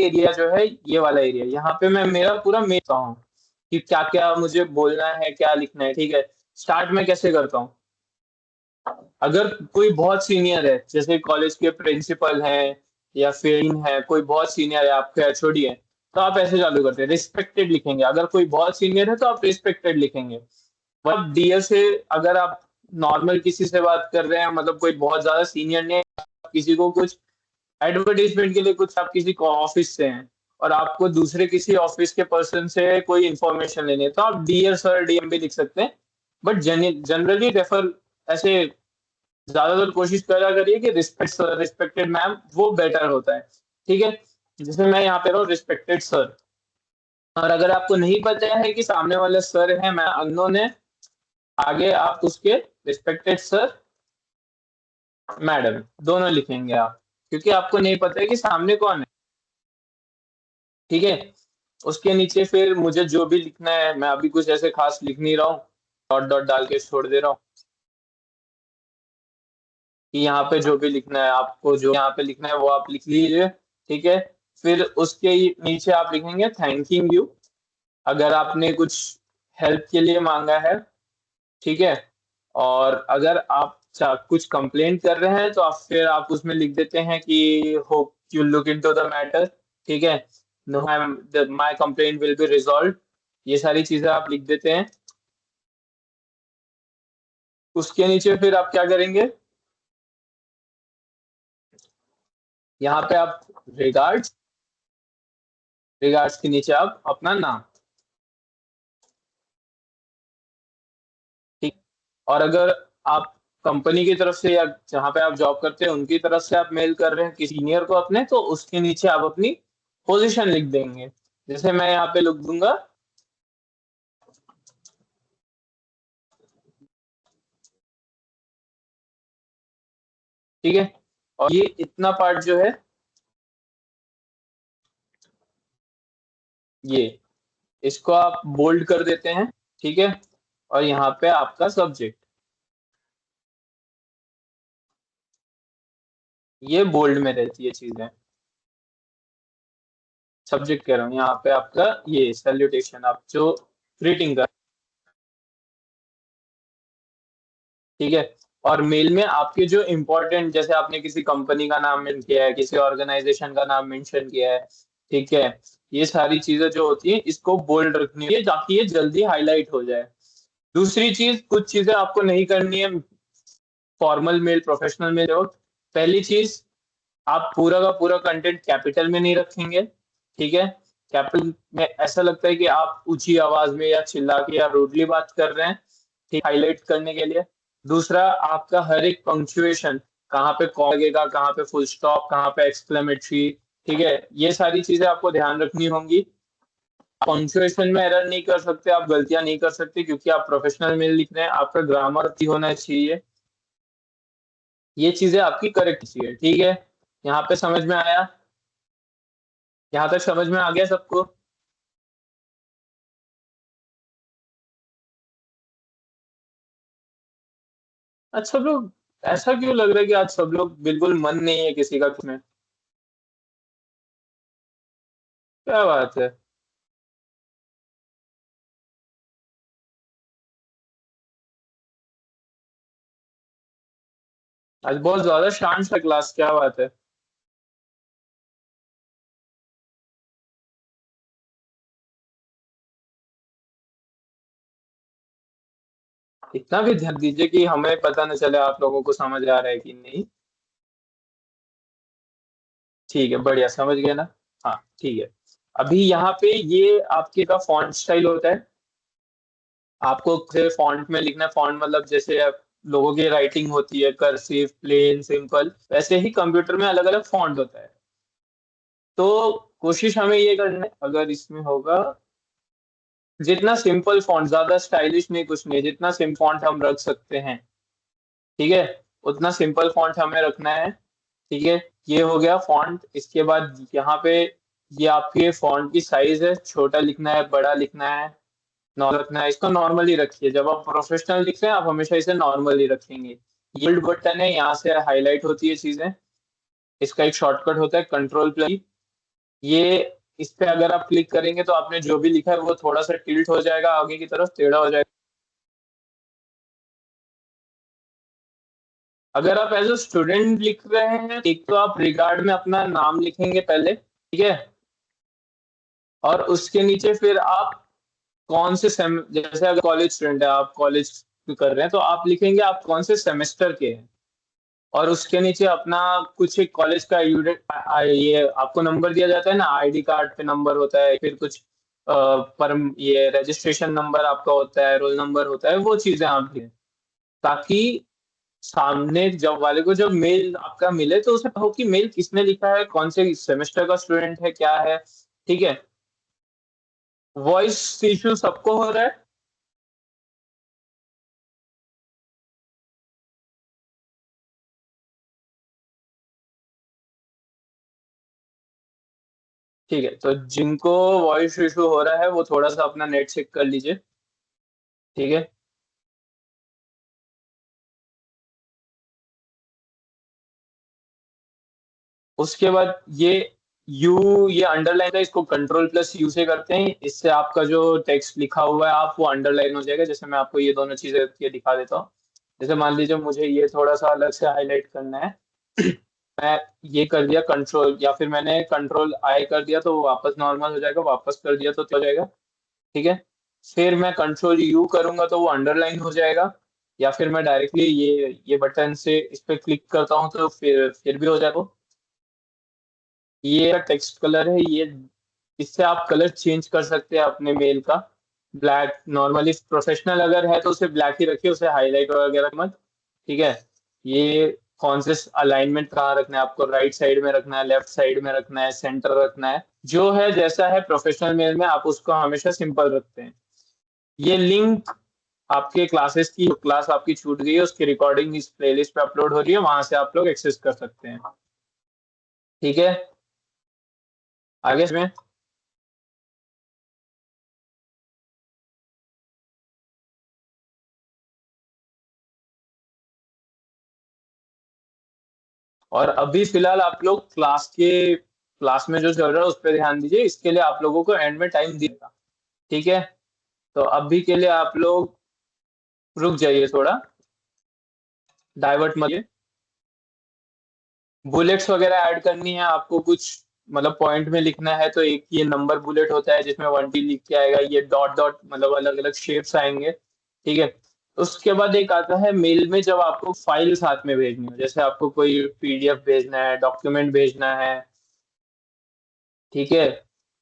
एरिया जो है, ये वाला एरिया, यहाँ पे मैं मेरा पूरा मेल हूँ, कि क्या क्या मुझे बोलना है, क्या लिखना है। ठीक है, स्टार्ट में कैसे करता हूँ, अगर कोई बहुत सीनियर है, जैसे कॉलेज के प्रिंसिपल हैं या फिर डीन है, कोई बहुत सीनियर है, आपके एचओडी है, तो आप ऐसे चालू करते हैं, रिस्पेक्टेड लिखेंगे। अगर कोई बहुत सीनियर है तो आप रिस्पेक्टेड लिखेंगे। मतलब डियर से अगर आप नॉर्मल किसी से बात कर रहे हैं, मतलब कोई बहुत ज्यादा सीनियर नहीं है, किसी को कुछ एडवर्टाइजमेंट के लिए कुछ आप किसी को ऑफिस से हैं और आपको दूसरे किसी ऑफिस के पर्सन से कोई इंफॉर्मेशन लेनी है, तो आप डियर सर, डीएम भी लिख सकते हैं। बट जनरली रेफर ऐसे ज्यादातर कोशिश करा करिए कि रिस्पेक्ट सर, रिस्पेक्टेड मैम, वो बेटर होता है। ठीक है, जैसे मैं यहाँ पे रहा हूँ रिस्पेक्टेड सर। और अगर आपको नहीं पता है कि सामने वाले सर है, मैं अननोन है, आगे आप उसके रिस्पेक्टेड सर, मैडम, दोनों लिखेंगे आप, क्योंकि आपको नहीं पता है कि सामने कौन है। ठीक है, उसके नीचे फिर मुझे जो भी लिखना है, मैं अभी कुछ ऐसे खास लिख नहीं रहा हूँ, डॉट डॉट डाल के छोड़ दे रहा हूँ कि यहाँ पे जो भी लिखना है, आपको जो यहाँ पे लिखना है वो आप लिख लीजिए। ठीक है, फिर उसके नीचे आप लिखेंगे थैंकिंग यू, अगर आपने कुछ हेल्प के लिए मांगा है। ठीक है, और अगर आप कुछ कंप्लेंट कर रहे हैं तो आप फिर आप उसमें लिख देते हैं कि hope you look into the matter. ठीक है, no my complaint will be resolve, ये सारी चीजें आप लिख देते हैं। उसके नीचे फिर आप क्या करेंगे, यहाँ पे आप रिगार्ड्स, रिगार्ड्स के नीचे आप अपना नाम। ठीक, और अगर आप कंपनी की तरफ से या जहाँ पे आप जॉब करते हैं उनकी तरफ से आप मेल कर रहे हैं किसी सीनियर को अपने, तो उसके नीचे आप अपनी पोजीशन लिख देंगे। जैसे मैं यहाँ पे लिख दूंगा, ठीक है, और ये इतना पार्ट जो है, ये इसको आप बोल्ड कर देते हैं। ठीक है, और यहाँ पे आपका सब्जेक्ट, ये बोल्ड में रहती है चीजें। सब्जेक्ट कह रहा हूँ, यहाँ पे आपका ये सैल्यूटेशन, आप जो ग्रीटिंग कर। ठीक है, और मेल में आपके जो इंपॉर्टेंट, जैसे आपने किसी कंपनी का नाम मेंशन किया है, किसी ऑर्गेनाइजेशन का नाम मेंशन किया है, ठीक है, ये सारी चीजें जो होती हैं इसको बोल्ड रखनी है ताकि ये जल्दी हाईलाइट हो जाए। दूसरी चीज, कुछ चीजें आपको नहीं करनी है फॉर्मल मेल, प्रोफेशनल मेल हो। पहली चीज, आप पूरा का पूरा कंटेंट कैपिटल में नहीं रखेंगे। ठीक है, कैपिटल में ऐसा लगता है कि आप ऊंची आवाज में या चिल्ला के या रूडली बात कर रहे हैं, ठीक, हाईलाइट करने के लिए। दूसरा, आपका हर एक पंक्चुएशन, कहाँ पे कॉमा लगेगा, कहाँ पे फुल स्टॉप, कहाँ पे एक्सक्लेमेटरी, ठीक है, ये सारी चीजें आपको ध्यान रखनी होंगी। पंक्चुएशन में एरर नहीं कर सकते, आप गलतियां नहीं कर सकते, क्योंकि आप प्रोफेशनल मेल लिख रहे हैं, आपका ग्रामर भी होना चाहिए, ये चीजें आपकी करेक्ट चाहिए। ठीक है, यहाँ पे समझ में आया, यहाँ तक समझ में आ गया सबको? आज सब लोग, ऐसा क्यों लग रहा है कि आज सब लोग बिल्कुल मन नहीं है किसी का में? क्या बात है, आज बहुत ज्यादा शांत है क्लास, क्या बात है? इतना भी ध्यान दीजिए कि हमें पता न चले आप लोगों को समझ आ रहा है कि नहीं। ठीक है, बढ़िया, समझ गए ना? हाँ, ठीक है। अभी यहाँ पे ये आपके का फॉन्ट स्टाइल होता है, आपको फॉन्ट में लिखना है। फॉन्ट मतलब जैसे लोगों की राइटिंग होती है कर्सिव, प्लेन, सिंपल, वैसे ही कंप्यूटर में अलग अलग फॉन्ट होता है। तो कोशिश हमें ये करना है, अगर इसमें होगा, जितना सिंपल फॉन्ट, ज्यादा स्टाइलिश नहीं, कुछ नहीं, जितना सिंपल फॉन्ट हम रख सकते हैं, ठीक है, उतना सिंपल फॉन्ट हमें रखना है। ठीक है, ये हो गया फॉन्ट। इसके बाद यहाँ पे ये आपके फॉन्ट की साइज है, छोटा लिखना है, बड़ा लिखना है, नॉर्मल रखना है। इसको नॉर्मली रखिए, जब आप प्रोफेशनल लिख रहे हैं आप हमेशा इसे नॉर्मली रखेंगे। ये बटन है, यहाँ से हाईलाइट होती है चीजें, इसका एक शॉर्टकट होता है कंट्रोल प्लस, ये इस पे अगर आप क्लिक करेंगे तो आपने जो भी लिखा है वो थोड़ा सा टिल्ट हो जाएगा, आगे की तरफ टेढ़ा हो जाएगा। अगर आप एज अ स्टूडेंट लिख रहे हैं, एक तो आप रिगार्ड में अपना नाम लिखेंगे पहले, ठीक है, और उसके नीचे फिर आप कौन से सेम, जैसे अगर कॉलेज स्टूडेंट है, आप कॉलेज कर रहे हैं, तो आप लिखेंगे आप कौन से सेमेस्टर के हैं, और उसके नीचे अपना कुछ एक कॉलेज का यूनिट, ये आपको नंबर दिया जाता है ना, आईडी कार्ड पे नंबर होता है, फिर कुछ पर ये रजिस्ट्रेशन नंबर आपका होता है, रोल नंबर होता है, वो चीजें आप दें, ताकि सामने जब वाले को जब मेल आपका मिले तो उसे हो कि मेल किसने लिखा है, कौन से सेमेस्टर का स्टूडेंट है, क्या है। ठीक है। वॉइस इशू सबको हो रहा है। ठीक है, तो जिनको वॉइस इशू हो रहा है वो थोड़ा सा अपना नेट चेक कर लीजिए। ठीक है। उसके बाद ये अंडरलाइन है, इसको कंट्रोल प्लस यू से करते हैं, इससे आपका जो टेक्स्ट लिखा हुआ है आप वो अंडरलाइन हो जाएगा। जैसे मैं आपको ये दोनों चीजें ये दिखा देता हूँ। जैसे मान लीजिए मुझे ये थोड़ा सा अलग से हाईलाइट करना है, मैं ये कर दिया कंट्रोल, या फिर मैंने कंट्रोल आई कर दिया तो वो वापस नॉर्मल हो जाएगा, वापस कर दिया तो हो जाएगा। ठीक है। फिर मैं कंट्रोल यू करूंगा तो वो अंडरलाइन हो जाएगा, या फिर मैं डायरेक्टली ये बटन से इस पे क्लिक करता हूँ तो फिर भी हो जाएगा। ये टेक्स्ट कलर है ये, इससे आप कलर चेंज कर सकते हैं अपने मेल का। ब्लैक नॉर्मली प्रोफेशनल अगर है तो उसे ब्लैक ही रखिए, उसे हाईलाइट वगैरह मत। ठीक है। ये कौन से अलाइनमेंट कहाँ रखना है आपको, राइट साइड में रखना है, लेफ्ट साइड में रखना है, सेंटर रखना है, जो है जैसा है प्रोफेशनल मेल में आप उसको हमेशा सिंपल रखते हैं। ये लिंक आपके क्लासेस की, क्लास आपकी छूट गई है उसकी रिकॉर्डिंग इस प्लेलिस्ट पे अपलोड हो रही है, वहां से आप लोग एक्सेस कर सकते हैं। ठीक है। आगे इसमें, और अभी फिलहाल आप लोग क्लास में जो चल रहा है उस पर ध्यान दीजिए, इसके लिए आप लोगों को एंड में टाइम दिएगा। ठीक है। तो अभी के लिए आप लोग रुक जाइए थोड़ा, डाइवर्ट मत। बुलेट्स वगैरह ऐड करनी है आपको कुछ, मतलब पॉइंट में लिखना है तो एक ये नंबर बुलेट होता है जिसमें 1 टी लिख के आएगा, ये डॉट डॉट मतलब अलग अलग शेप्स आएंगे। ठीक है। उसके बाद एक आता है मेल में, जब आपको फाइल साथ में भेजनी हो, जैसे आपको कोई पीडीएफ भेजना है, डॉक्यूमेंट भेजना है। ठीक है।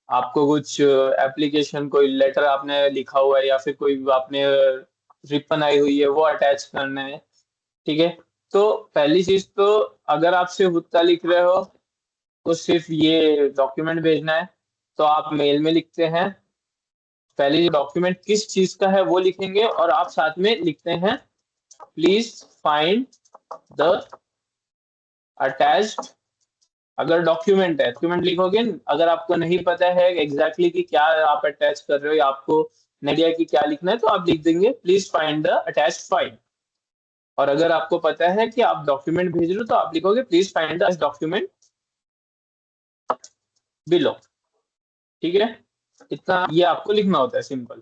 आपको कुछ एप्लीकेशन, कोई लेटर आपने लिखा हुआ है, या फिर कोई आपने रिप बनाई हुई है वो अटैच करना है। ठीक है। तो पहली चीज तो, अगर आप सिर्फ उतना लिख रहे हो तो सिर्फ ये डॉक्यूमेंट भेजना है, तो आप मेल में लिखते हैं, पहले डॉक्यूमेंट किस चीज का है वो लिखेंगे, और आप साथ में लिखते हैं प्लीज फाइंड द अटैच्ड। अगर डॉक्यूमेंट है डॉक्यूमेंट लिखोगे, अगर आपको नहीं पता है एग्जैक्टली कि क्या आप अटैच कर रहे हो, या आपको नहीं आइडिया कि क्या लिखना है, तो आप लिख देंगे please find the attached file. और अगर आपको पता है कि आप डॉक्यूमेंट भेज रहे हो तो आप लिखोगे please find the document below. ठीक है। इतना ये आपको लिखना होता है सिंपल।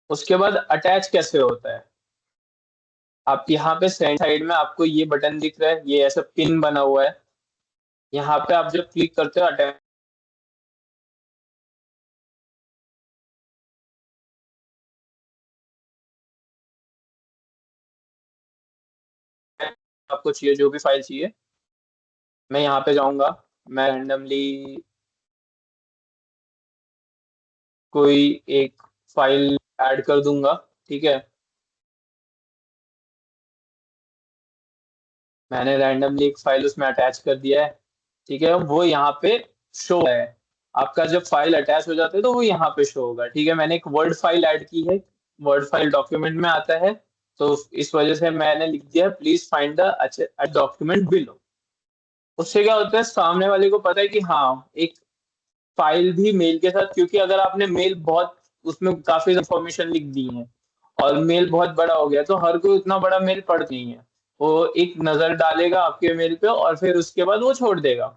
उसके बाद अटैच कैसे होता है, आप यहाँ पे साइड में आपको ये बटन दिख रहा है, ये ऐसा पिन बना हुआ है, यहाँ पे आप जब क्लिक करते हो अटैच आपको चाहिए, जो भी फाइल चाहिए, मैं यहाँ पे जाऊंगा, मैं रैंडमली कोई एक फाइल ऐड कर दूंगा। ठीक है। मैंने रैंडमली एक फाइल उसमें अटैच कर दिया है। ठीक है। वो यहाँ पे शो है, आपका जब फाइल अटैच हो जाता है तो वो यहाँ पे शो होगा। ठीक है। मैंने एक वर्ड फाइल ऐड की है, वर्ड फाइल डॉक्यूमेंट में आता है, तो इस वजह से मैंने लिख दिया please find the document below. उससे क्या होता है, सामने वाले को पता है कि हाँ एक फाइल भी मेल के साथ, क्योंकि अगर आपने मेल बहुत, उसमें काफी इंफॉर्मेशन लिख दी है और मेल बहुत बड़ा हो गया, तो हर कोई उतना बड़ा मेल पढ़ नहीं है, वो एक नजर डालेगा आपके मेल पे और फिर उसके बाद वो छोड़ देगा।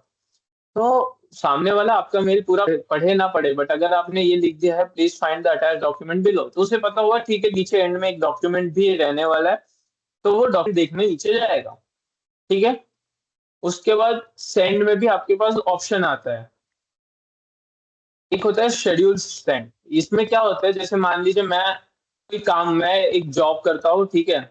तो सामने वाला आपका मेल पूरा पढ़े ना पढ़े, बट अगर आपने ये लिख दिया है please find the attach document below, तो उसे पता हुआ ठीक है नीचे एंड में एक डॉक्यूमेंट भी रहने वाला है, तो वो डॉक्यूमेंट देखने नीचे जाएगा। ठीक है। उसके बाद सेंड में भी आपके पास ऑप्शन आता है। एक होता है शेड्यूल सेंड। इसमें क्या होता है, जैसे मान लीजिए मैं एक जॉब करता हूँ, ठीक है,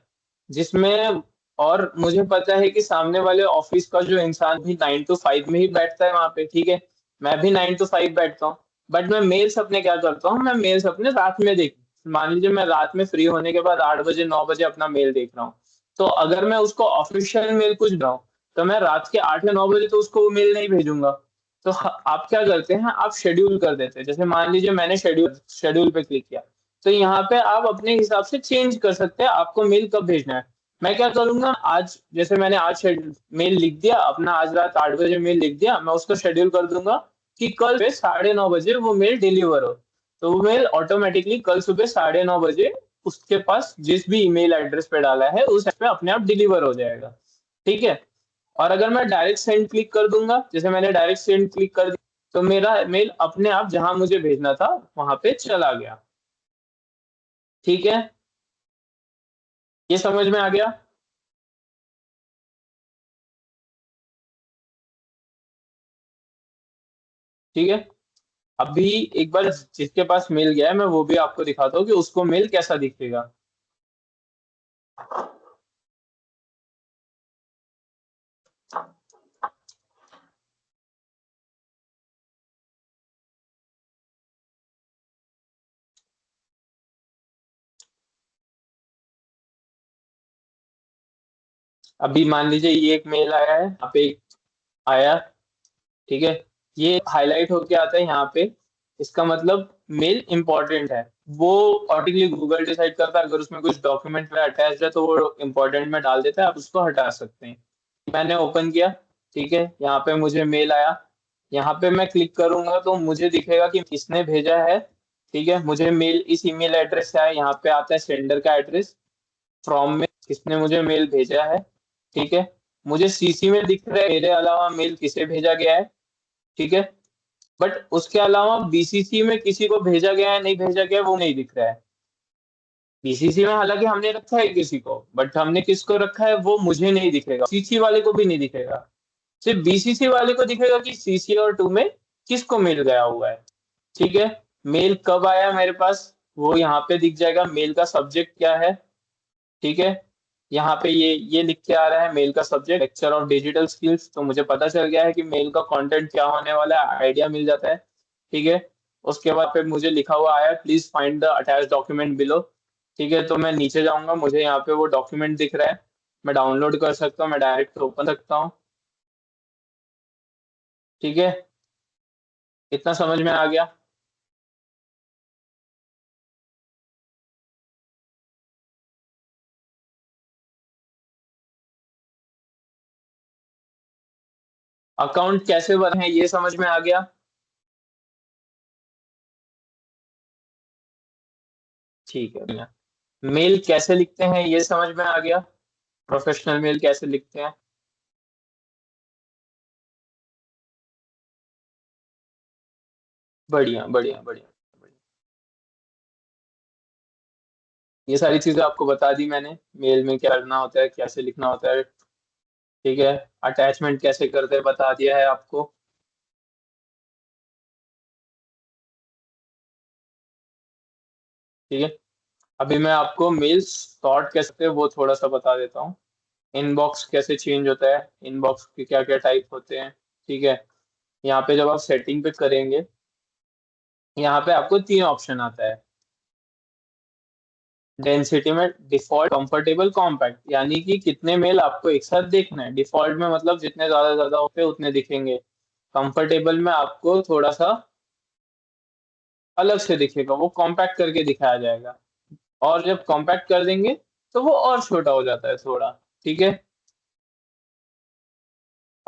जिसमें और मुझे पता है कि सामने वाले ऑफिस का जो इंसान भी 9 to 5 में ही बैठता है वहां पे, ठीक है, मैं भी 9 to 5 बैठता हूँ, बट मैं मेल्स अपने क्या करता हूँ, मैं मेल्स अपने रात में देख, मान लीजिए मैं रात में फ्री होने के बाद 8 बजे 9 बजे अपना मेल देख रहा हूँ, तो अगर मैं उसको ऑफिशियल मेल कुछ दूँ तो मैं रात के 8 या 9 बजे तो उसको वो मेल नहीं भेजूंगा। तो आप क्या करते हैं, आप शेड्यूल कर देते हैं, जैसे मान लीजिए मैंने शेड्यूल शेड्यूल पे क्लिक किया, तो यहाँ पे आप अपने हिसाब से चेंज कर सकते हैं आपको मेल कब भेजना है। मैं क्या करूंगा, आज जैसे मैंने आज मेल लिख दिया अपना, आज रात 8 बजे मेल लिख दिया, मैं उसको शेड्यूल कर दूंगा कि कल सुबह 9:30 बजे वो मेल डिलीवर हो। तो वो मेल ऑटोमेटिकली कल सुबह 9:30 बजे उसके पास जिस भी ईमेल एड्रेस पे डाला है उस पे अपने आप डिलीवर हो जाएगा। ठीक है। और अगर मैं डायरेक्ट सेंड क्लिक कर दूंगा, जैसे मैंने डायरेक्ट सेंड क्लिक कर दिया, तो मेरा मेल अपने आप जहां मुझे भेजना था वहां पे चला गया। ठीक है। ये समझ में आ गया। ठीक है। अभी एक बार जिसके पास मेल गया है मैं वो भी आपको दिखाता हूँ कि उसको मेल कैसा दिखेगा। अभी मान लीजिए ये एक मेल आया है, यहाँ पे एक आया। ठीक है। ये हाईलाइट होके आता है यहाँ पे, इसका मतलब मेल इंपॉर्टेंट है। वो ऑटोमेटिकली गूगल डिसाइड करता है, अगर उसमें कुछ डॉक्यूमेंट में अटैच है तो वो इंपॉर्टेंट में डाल देता है, आप उसको हटा सकते हैं। मैंने ओपन किया। ठीक है। यहाँ पे मुझे मेल आया। यहाँ पे मैं क्लिक करूंगा तो मुझे दिखेगा कि किसने भेजा है। ठीक है। मुझे मेल इस ईमेल एड्रेस से आया, यहाँ पे आता है सेंडर का एड्रेस, फ्रॉम में किसने मुझे मेल भेजा है। ठीक है। मुझे सीसी में दिख रहा है मेरे अलावा मेल किसे भेजा गया है। ठीक है। बट उसके अलावा बीसीसी में किसी को भेजा गया है नहीं भेजा गया है, वो नहीं दिख रहा है। बीसीसी में हालांकि हमने रखा है किसी को, बट हमने किसको रखा है वो मुझे नहीं दिखेगा, सीसी वाले को भी नहीं दिखेगा। सिर्फ बीसीसी वाले को दिखेगा कि सीसी और टू में किसको मेल गया हुआ है। ठीक है। मेल कब आया मेरे पास वो यहाँ पे दिख जाएगा, मेल का सब्जेक्ट क्या है। ठीक है। यहाँ पे ये लिख के आ रहा है मेल का subject lecture of digital skills, तो मुझे पता चल गया है कि मेल का कंटेंट क्या होने वाला है, आइडिया मिल जाता है। ठीक है। उसके बाद पे मुझे लिखा हुआ आया please find the attach document below. ठीक है। तो मैं नीचे जाऊंगा, मुझे यहाँ पे वो डॉक्यूमेंट दिख रहा है, मैं डाउनलोड कर सकता हूँ, मैं डायरेक्ट ओपन सकता हूँ। ठीक है। इतना समझ में आ गया। अकाउंट कैसे बने ये समझ में आ गया। ठीक है भैया। मेल कैसे लिखते हैं ये समझ में आ गया। प्रोफेशनल मेल कैसे लिखते हैं। बढ़िया बढ़िया बढ़िया बढ़िया। ये सारी चीजें आपको बता दी मैंने, मेल में क्या करना होता है कैसे लिखना होता है। ठीक है। अटैचमेंट कैसे करते हैं बता दिया है आपको। ठीक है। अभी मैं आपको मेल सॉर्ट कैसे वो थोड़ा सा बता देता हूँ। इनबॉक्स कैसे चेंज होता है, इनबॉक्स के क्या क्या टाइप होते हैं। ठीक है। यहाँ पे जब आप सेटिंग पे करेंगे, यहाँ पे आपको 3 ऑप्शन आता है। डेंसिटी में डिफॉल्ट, कंफर्टेबल, कॉम्पैक्ट, यानी कि कितने मेल आपको एक साथ देखना है। डिफॉल्ट में मतलब जितने ज्यादा होते हैं उतने दिखेंगे। कंफर्टेबल में आपको थोड़ा सा अलग से दिखेगा, वो कॉम्पैक्ट करके दिखाया जाएगा। और जब कॉम्पैक्ट कर देंगे तो वो और छोटा हो जाता है थोड़ा। ठीक है।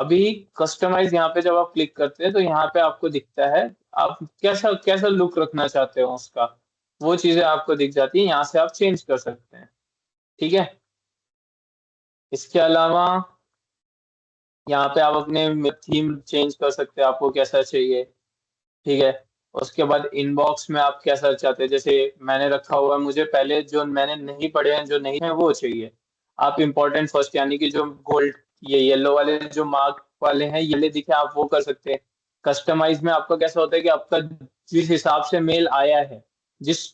अभी कस्टमाइज यहाँ पे जब आप क्लिक करते हैं तो यहाँ पे आपको दिखता है आप कैसा कैसा लुक रखना चाहते हो उसका, वो चीजें आपको दिख जाती है, यहाँ से आप चेंज कर सकते हैं। ठीक है। इसके अलावा यहाँ पे आप अपने थीम चेंज कर सकते हैं, आपको कैसा चाहिए। ठीक है। उसके बाद इनबॉक्स में आप कैसा चाहते हैं, जैसे मैंने रखा हुआ है, मुझे पहले जो मैंने नहीं पढ़े हैं, जो नहीं है वो चाहिए। आप इम्पोर्टेंट फर्स्ट, यानी कि जो गोल्ड, ये येलो वाले जो मार्क वाले हैं, येले दिखे, आप वो कर सकते हैं। कस्टमाइज में आपका कैसा होता है कि आपका जिस हिसाब से मेल आया है, जिस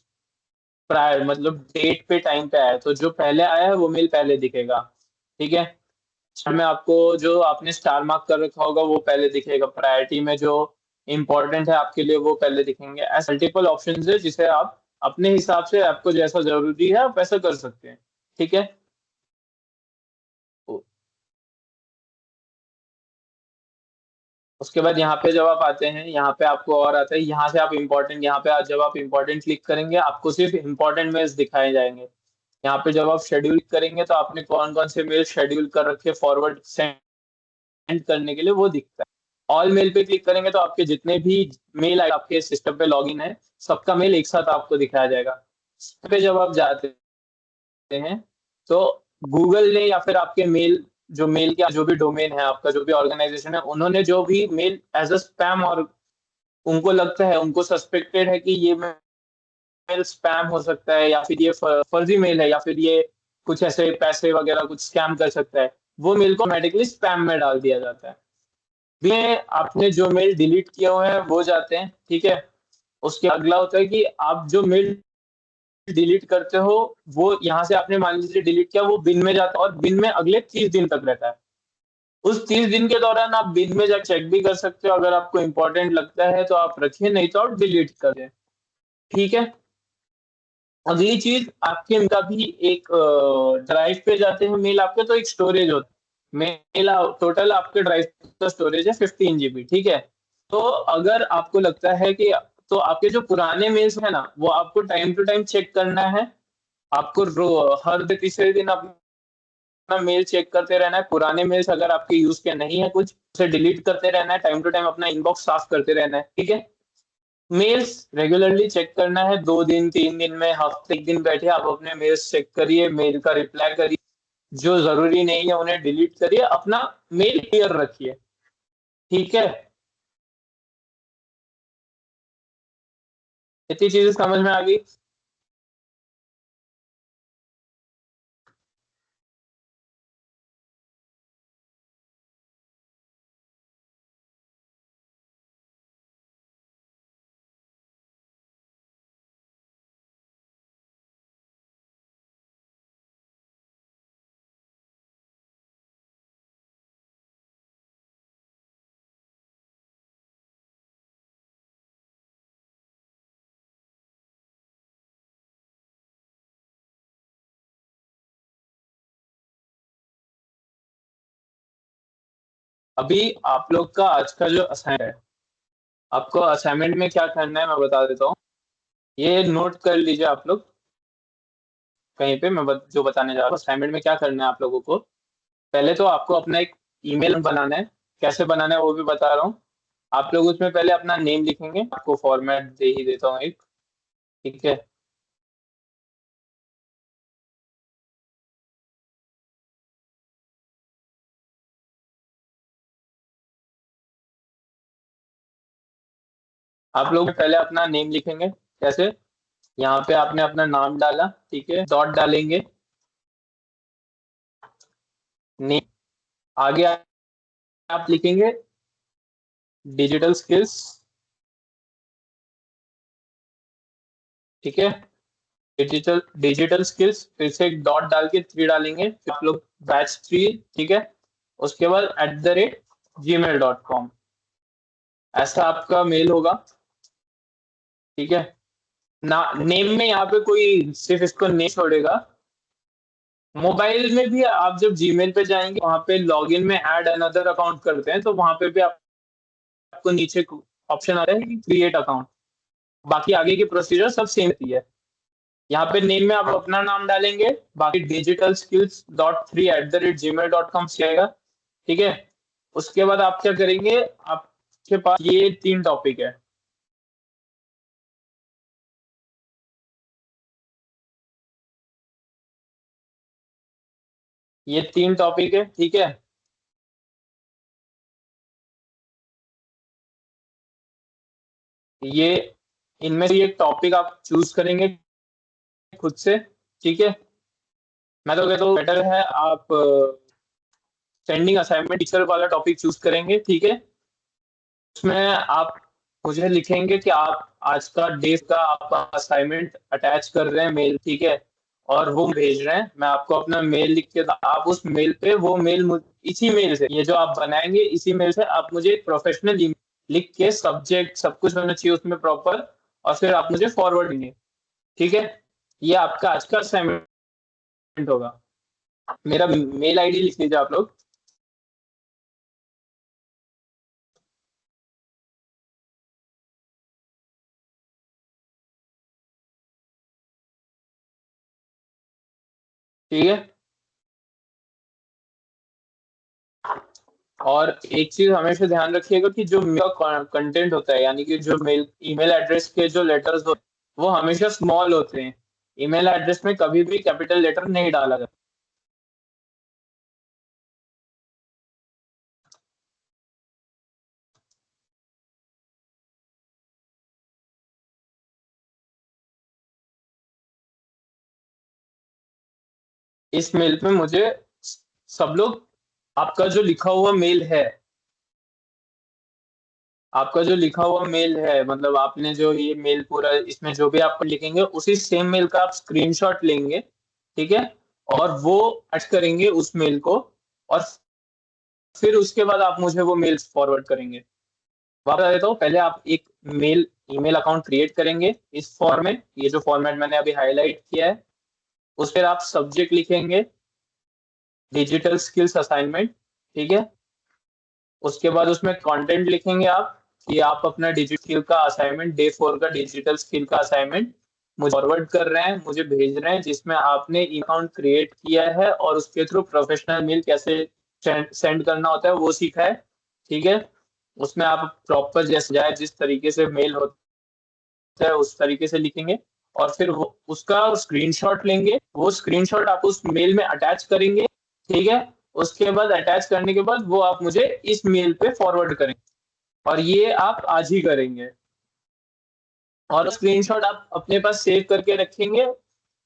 प्रायर मतलब डेट पे टाइम पे आया है, तो जो पहले आया है वो मेल पहले दिखेगा। ठीक है। में आपको जो आपने स्टार मार्क कर रखा होगा वो पहले दिखेगा, प्रायोरिटी में जो इम्पोर्टेंट है आपके लिए वो पहले दिखेंगे। ऐसे मल्टीपल ऑप्शन है जिसे आप अपने हिसाब से, आपको जैसा जरूरी है आप वैसा कर सकते हैं। ठीक है। उसके बाद यहाँ पे जब आप आते हैं, यहाँ पे आपको और आता है, यहाँ से आप इम्पोर्टेंट, यहाँ पे जब आप इम्पोर्टेंट क्लिक करेंगे आपको सिर्फ इम्पोर्टेंट मेल्स दिखाए जाएंगे। यहाँ पे जब आप शेड्यूल करेंगे तो आपने कौन कौन से मेल शेड्यूल कर रखे, फॉरवर्ड सेंड करने के लिए, वो दिखता है। ऑल मेल पे क्लिक करेंगे तो आपके जितने भी मेल आपके सिस्टम पे लॉगिन है, सबका मेल एक साथ आपको दिखाया जाएगा। इस पे जब आप जाते हैं तो गूगल ने या फिर आपके मेल, जो मेल का जो भी डोमेन है, आपका जो भी ऑर्गेनाइजेशन है, उन्होंने जो भी मेल एज अ स्पैम, और उनको लगता है, उनको सस्पेक्टेड है कि ये मेल स्पैम हो सकता है, या फिर ये फर्जी मेल है, या फिर ये कुछ ऐसे पैसे वगैरह कुछ स्कैम कर सकता है, वो मेल को ऑटोमेटिकली स्पैम में डाल दिया जाता है। में आपने जो मेल डिलीट किए हुए हैं वो जाते हैं। ठीक है। उसके अगला होता है कि आप जो मेल डिलीट करते हो, वो यहाँ से आपने मान लीजिए डिलीट किया, वो बिन में जाता है, और बिन में अगले 30 दिन तक रहता है। उस 30 दिन के दौरान आप बिन में जाकर चेक भी कर सकते हो, अगर आपको इंपॉर्टेंट लगता है तो आप रखिए, नहीं तो आप डिलीट कर दें। ठीक है। अगली चीज, आपके का भी एक ड्राइव पे जाते हैं मेल आपके, तो एक स्टोरेज होता है मेल। टोटल आपके ड्राइव का स्टोरेज है 15 GB। ठीक है। तो अगर आपको लगता है कि, तो आपके जो पुराने मेल्स है ना, वो आपको टाइम टू टाइम चेक करना है। आपको हर तीसरे दिन अपना मेल चेक करते रहना है। पुराने मेल्स अगर आपके यूज के नहीं है कुछ, उसे डिलीट करते रहना है, टाइम टू टाइम अपना इनबॉक्स साफ करते रहना है। ठीक है। मेल्स रेगुलरली चेक करना है, 2 दिन 3 दिन में, हफ्ते एक दिन बैठे आप अपने मेल्स चेक करिए, मेल का रिप्लाई करिए, जो जरूरी नहीं है उन्हें डिलीट करिए, अपना मेल क्लियर रखिए। ठीक है। इतनी चीजें समझ में आ गई। अभी आप लोग का आज का जो असाइनमेंट है, आपको असाइनमेंट में क्या करना है मैं बता देता हूँ। ये नोट कर लीजिए आप लोग कहीं पे, मैं जो बताने जा रहा हूँ। असाइनमेंट में क्या करना है आप लोगों को, पहले तो आपको अपना एक ईमेल बनाना है। कैसे बनाना है वो भी बता रहा हूँ। आप लोग उसमें पहले अपना नेम लिखेंगे, आपको फॉर्मेट दे ही देता हूँ एक। ठीक है। आप लोग पहले अपना नेम लिखेंगे। कैसे, यहाँ पे आपने अपना नाम डाला, ठीक है, डॉट डालेंगे, नेम, आगे आप लिखेंगे डिजिटल स्किल्स। ठीक है। डिजिटल डिजिटल स्किल्स, फिर से एक डॉट डाल के 3 डालेंगे, फिर आप लोग बैच 3। ठीक है। उसके बाद @gmail.com, ऐसा आपका मेल होगा। ठीक है। ना, नेम में यहाँ पे कोई सिर्फ इसको नहीं छोड़ेगा। मोबाइल में भी आप जब जीमेल पे जाएंगे, वहां पे लॉगिन में ऐड अनदर अकाउंट करते हैं, तो वहां पे भी आपको नीचे ऑप्शन आ रहा है कि क्रिएट अकाउंट। बाकी आगे की प्रोसीजर सब सेम ही है। यहाँ पे नेम में आप अपना नाम डालेंगे, बाकी digitalskills.3@gmail.com से आएगा। ठीक है। उसके बाद आप क्या करेंगे, आपके पास ये 3 टॉपिक है। ये 3 टॉपिक है, ठीक है। ये इनमें से एक टॉपिक आप चूज करेंगे खुद से, ठीक है। मैं तो कहता हूँ बेटर है आप स्टैंडिंग असाइनमेंट टीचर वाला टॉपिक चूज करेंगे, ठीक है। उसमें आप मुझे लिखेंगे कि आप आज का डे का आप असाइनमेंट अटैच कर रहे हैं मेल, ठीक है, और वो भेज रहे हैं। मैं आपको अपना मेल लिख के आप उस मेल पे वो मेल इसी मेल से, ये जो आप बनाएंगे इसी मेल से आप मुझे एक प्रोफेशनल ईमेल लिख के सब्जेक्ट सब कुछ होना चाहिए उसमें प्रॉपर, और फिर आप मुझे फॉरवर्ड देंगे, ठीक है। ये आपका आज का असाइनमेंट होगा। मेरा मेल आईडी लिख लीजिए आप लोग। ठीक है। और एक चीज हमेशा ध्यान रखिएगा कि जो मेरा कंटेंट होता है, यानी कि जो मेल ईमेल एड्रेस के जो लेटर्स होते हैं वो हमेशा स्मॉल होते हैं। ईमेल एड्रेस में कभी भी कैपिटल लेटर नहीं डाला जाता। इस मेल पे मुझे सब लोग, आपका जो लिखा हुआ मेल है, आपका जो लिखा हुआ मेल है, मतलब आपने जो ये मेल पूरा इसमें जो भी आप लिखेंगे उसी सेम मेल का आप स्क्रीनशॉट लेंगे, ठीक है, और वो अटैच करेंगे उस मेल को, और फिर उसके बाद आप मुझे वो मेल फॉरवर्ड करेंगे। वापस आ देता हूँ, पहले आप एक मेल ईमेल अकाउंट क्रिएट करेंगे इस फॉर्म में, ये जो फॉर्मेट मैंने अभी हाईलाइट किया है, उस पर आप सब्जेक्ट लिखेंगे डिजिटल स्किल्स असाइनमेंट, ठीक है। उसके बाद उसमें कंटेंट लिखेंगे आप कि आप अपना डिजिटल स्किल का असाइनमेंट, डे 4 का डिजिटल स्किल का असाइनमेंट मुझे फॉरवर्ड कर रहे हैं, मुझे भेज रहे हैं, जिसमें आपने अकाउंट क्रिएट किया है और उसके थ्रू प्रोफेशनल मेल कैसे सेंड करना होता है वो सीखा है, ठीक है। उसमें आप प्रॉपर जैसे जाए जिस तरीके से मेल होता है उस तरीके से लिखेंगे, और फिर वो उसका स्क्रीनशॉट लेंगे, वो स्क्रीनशॉट आप उस मेल में अटैच करेंगे, ठीक है। उसके बाद अटैच करने के बाद वो आप मुझे इस मेल पे फॉरवर्ड करेंगे, और ये आप आज ही करेंगे। और स्क्रीनशॉट आप अपने पास सेव करके रखेंगे,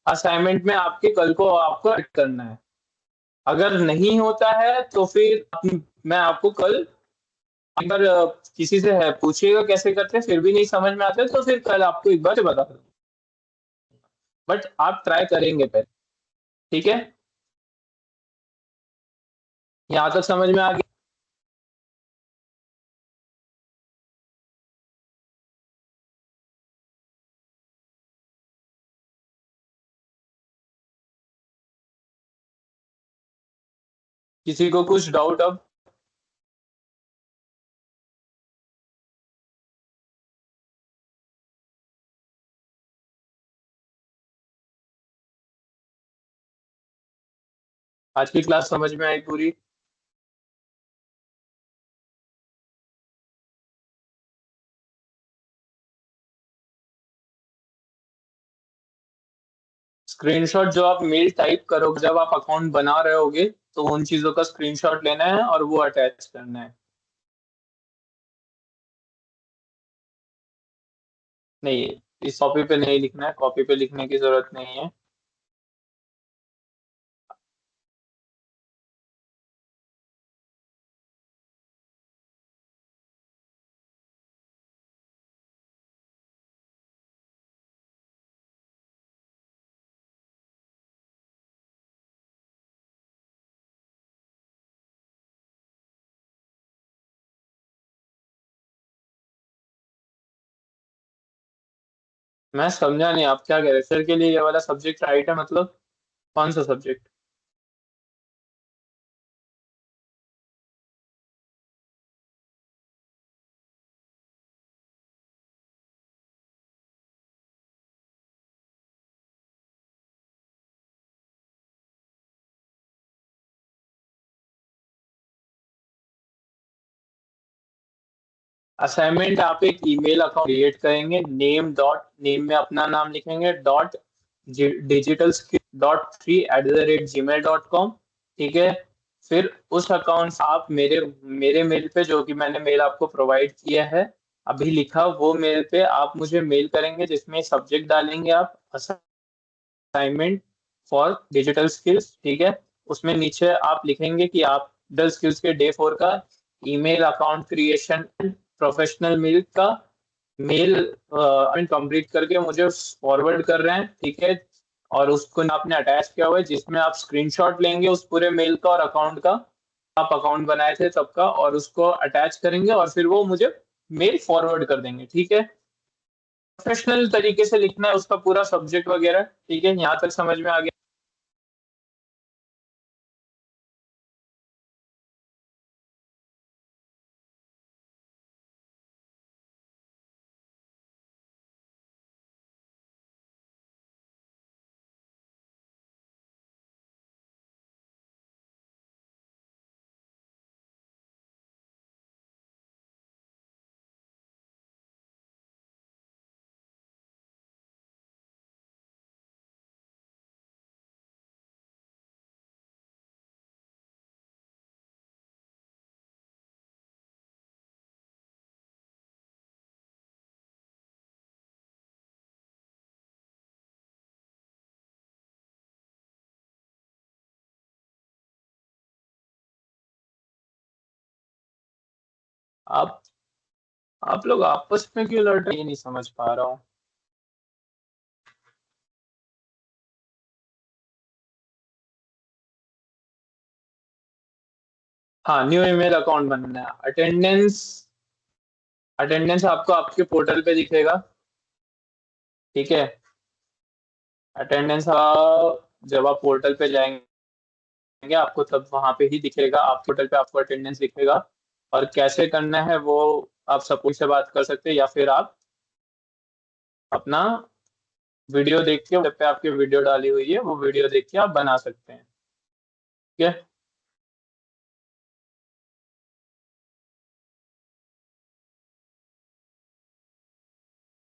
असाइनमेंट में आपके कल को आपको एडिट करना है। अगर नहीं होता है तो फिर मैं आपको कल, अगर किसी से है पूछिएगा कैसे करते हैं फिर भी नहीं समझ में आता है तो फिर कल आपको एक बार से बता दूँ, बट आप ट्राई करेंगे पहले, ठीक है। यहाँ तक समझ में आ गया। किसी को कुछ डाउट अब? आज की क्लास समझ में आई पूरी? स्क्रीनशॉट जो आप मेल टाइप करोगे जब आप अकाउंट बना रहे होगे, तो उन चीजों का स्क्रीनशॉट लेना है और वो अटैच करना है। नहीं, इस कॉपी पे नहीं लिखना है, कॉपी पे लिखने की जरूरत नहीं है। मैं समझा नहीं आप क्या कह रहे हैं, सर के लिए ये वाला सब्जेक्ट राइट है मतलब? कौन सा सब्जेक्ट? असाइनमेंट आप एक ईमेल अकाउंट क्रिएट करेंगे, नेम डॉट, नेम में अपना नाम लिखेंगे, dot digital skill dot 3 @gmail.com, ठीक है। फिर उस अकाउंट से आप मेरे मेरे मेल पे, जो कि मैंने मेल आपको प्रोवाइड किया है अभी लिखा, वो मेल पे आप मुझे मेल करेंगे, जिसमें सब्जेक्ट डालेंगे आप असाइनमेंट फॉर डिजिटल स्किल्स, ठीक है। उसमें नीचे आप लिखेंगे कि आप डिजिटल स्किल्स के डे 4 का email account creation professional mail का मेल कंप्लीट करके मुझे फॉरवर्ड कर रहे हैं, ठीक है। और उसको आपने अटैच किया हुआ है, जिसमें आप स्क्रीनशॉट लेंगे उस पूरे मेल का और अकाउंट का, आप अकाउंट बनाए थे सबका, और उसको अटैच करेंगे और फिर वो मुझे मेल फॉरवर्ड कर देंगे, ठीक है। प्रोफेशनल तरीके से लिखना है उसका पूरा सब्जेक्ट वगैरह, ठीक है। यहाँ तक समझ में आ गया? आप आप लोग आपस में क्यों लड़ रहे हैं, ये नहीं समझ पा रहा हूँ। हाँ, न्यू ईमेल अकाउंट बनना है। अटेंडेंस अटेंडेंस आपको आपके पोर्टल पे दिखेगा, ठीक है। अटेंडेंस जब आप पोर्टल पे जाएंगे आपको तब वहां पे ही दिखेगा, आप पोर्टल पे आपको अटेंडेंस दिखेगा। और कैसे करना है वो आप सपोर्ट से बात कर सकते हैं, या फिर आप अपना वीडियो देख के, वेब पे आपकी वीडियो डाली हुई है, वो वीडियो देख के आप बना सकते हैं, ठीक है।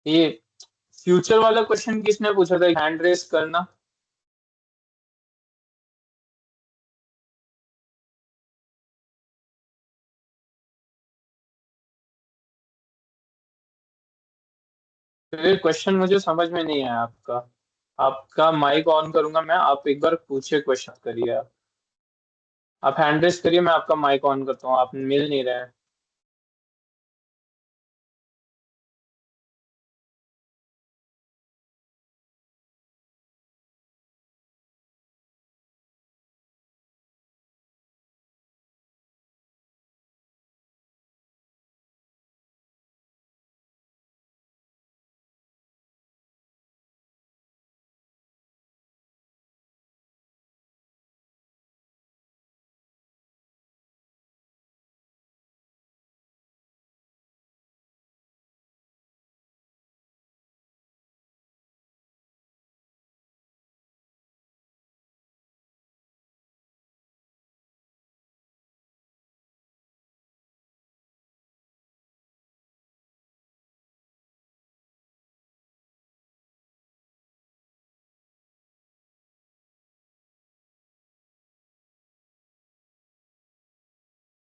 ये फ्यूचर वाला क्वेश्चन किसने पूछा था, हैंड रेस करना? फिर क्वेश्चन मुझे समझ में नहीं आया आपका। आपका माइक ऑन करूंगा मैं, आप एक बार पूछिए, क्वेश्चन करिए आप हैंड रेस करिए, मैं आपका माइक ऑन करता हूँ, आप मिल नहीं रहे हैं।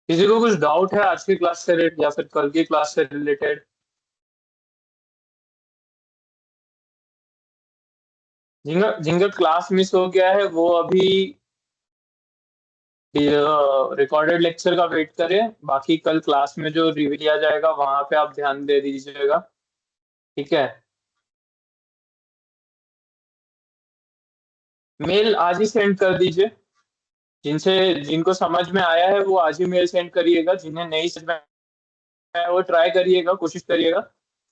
किसी को कुछ डाउट है आज की क्लास से रिलेटेड या फिर कल की क्लास से रिलेटेड? जिनका जिनका क्लास मिस हो गया है वो अभी रिकॉर्डेड लेक्चर का वेट करें, बाकी कल क्लास में जो रिव्यू लिया जाएगा वहां पे आप ध्यान दे दीजिएगा, ठीक है। मेल आज ही सेंड कर दीजिए। जिनसे जिनको समझ में आया है वो आज ही मेल सेंड करिएगा, जिन्हें नहीं समझ में आया है वो ट्राई करिएगा, कोशिश करिएगा।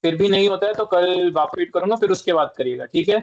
फिर भी नहीं होता है तो कल वापस वेट करूंगा, फिर उसके बाद करिएगा, ठीक है।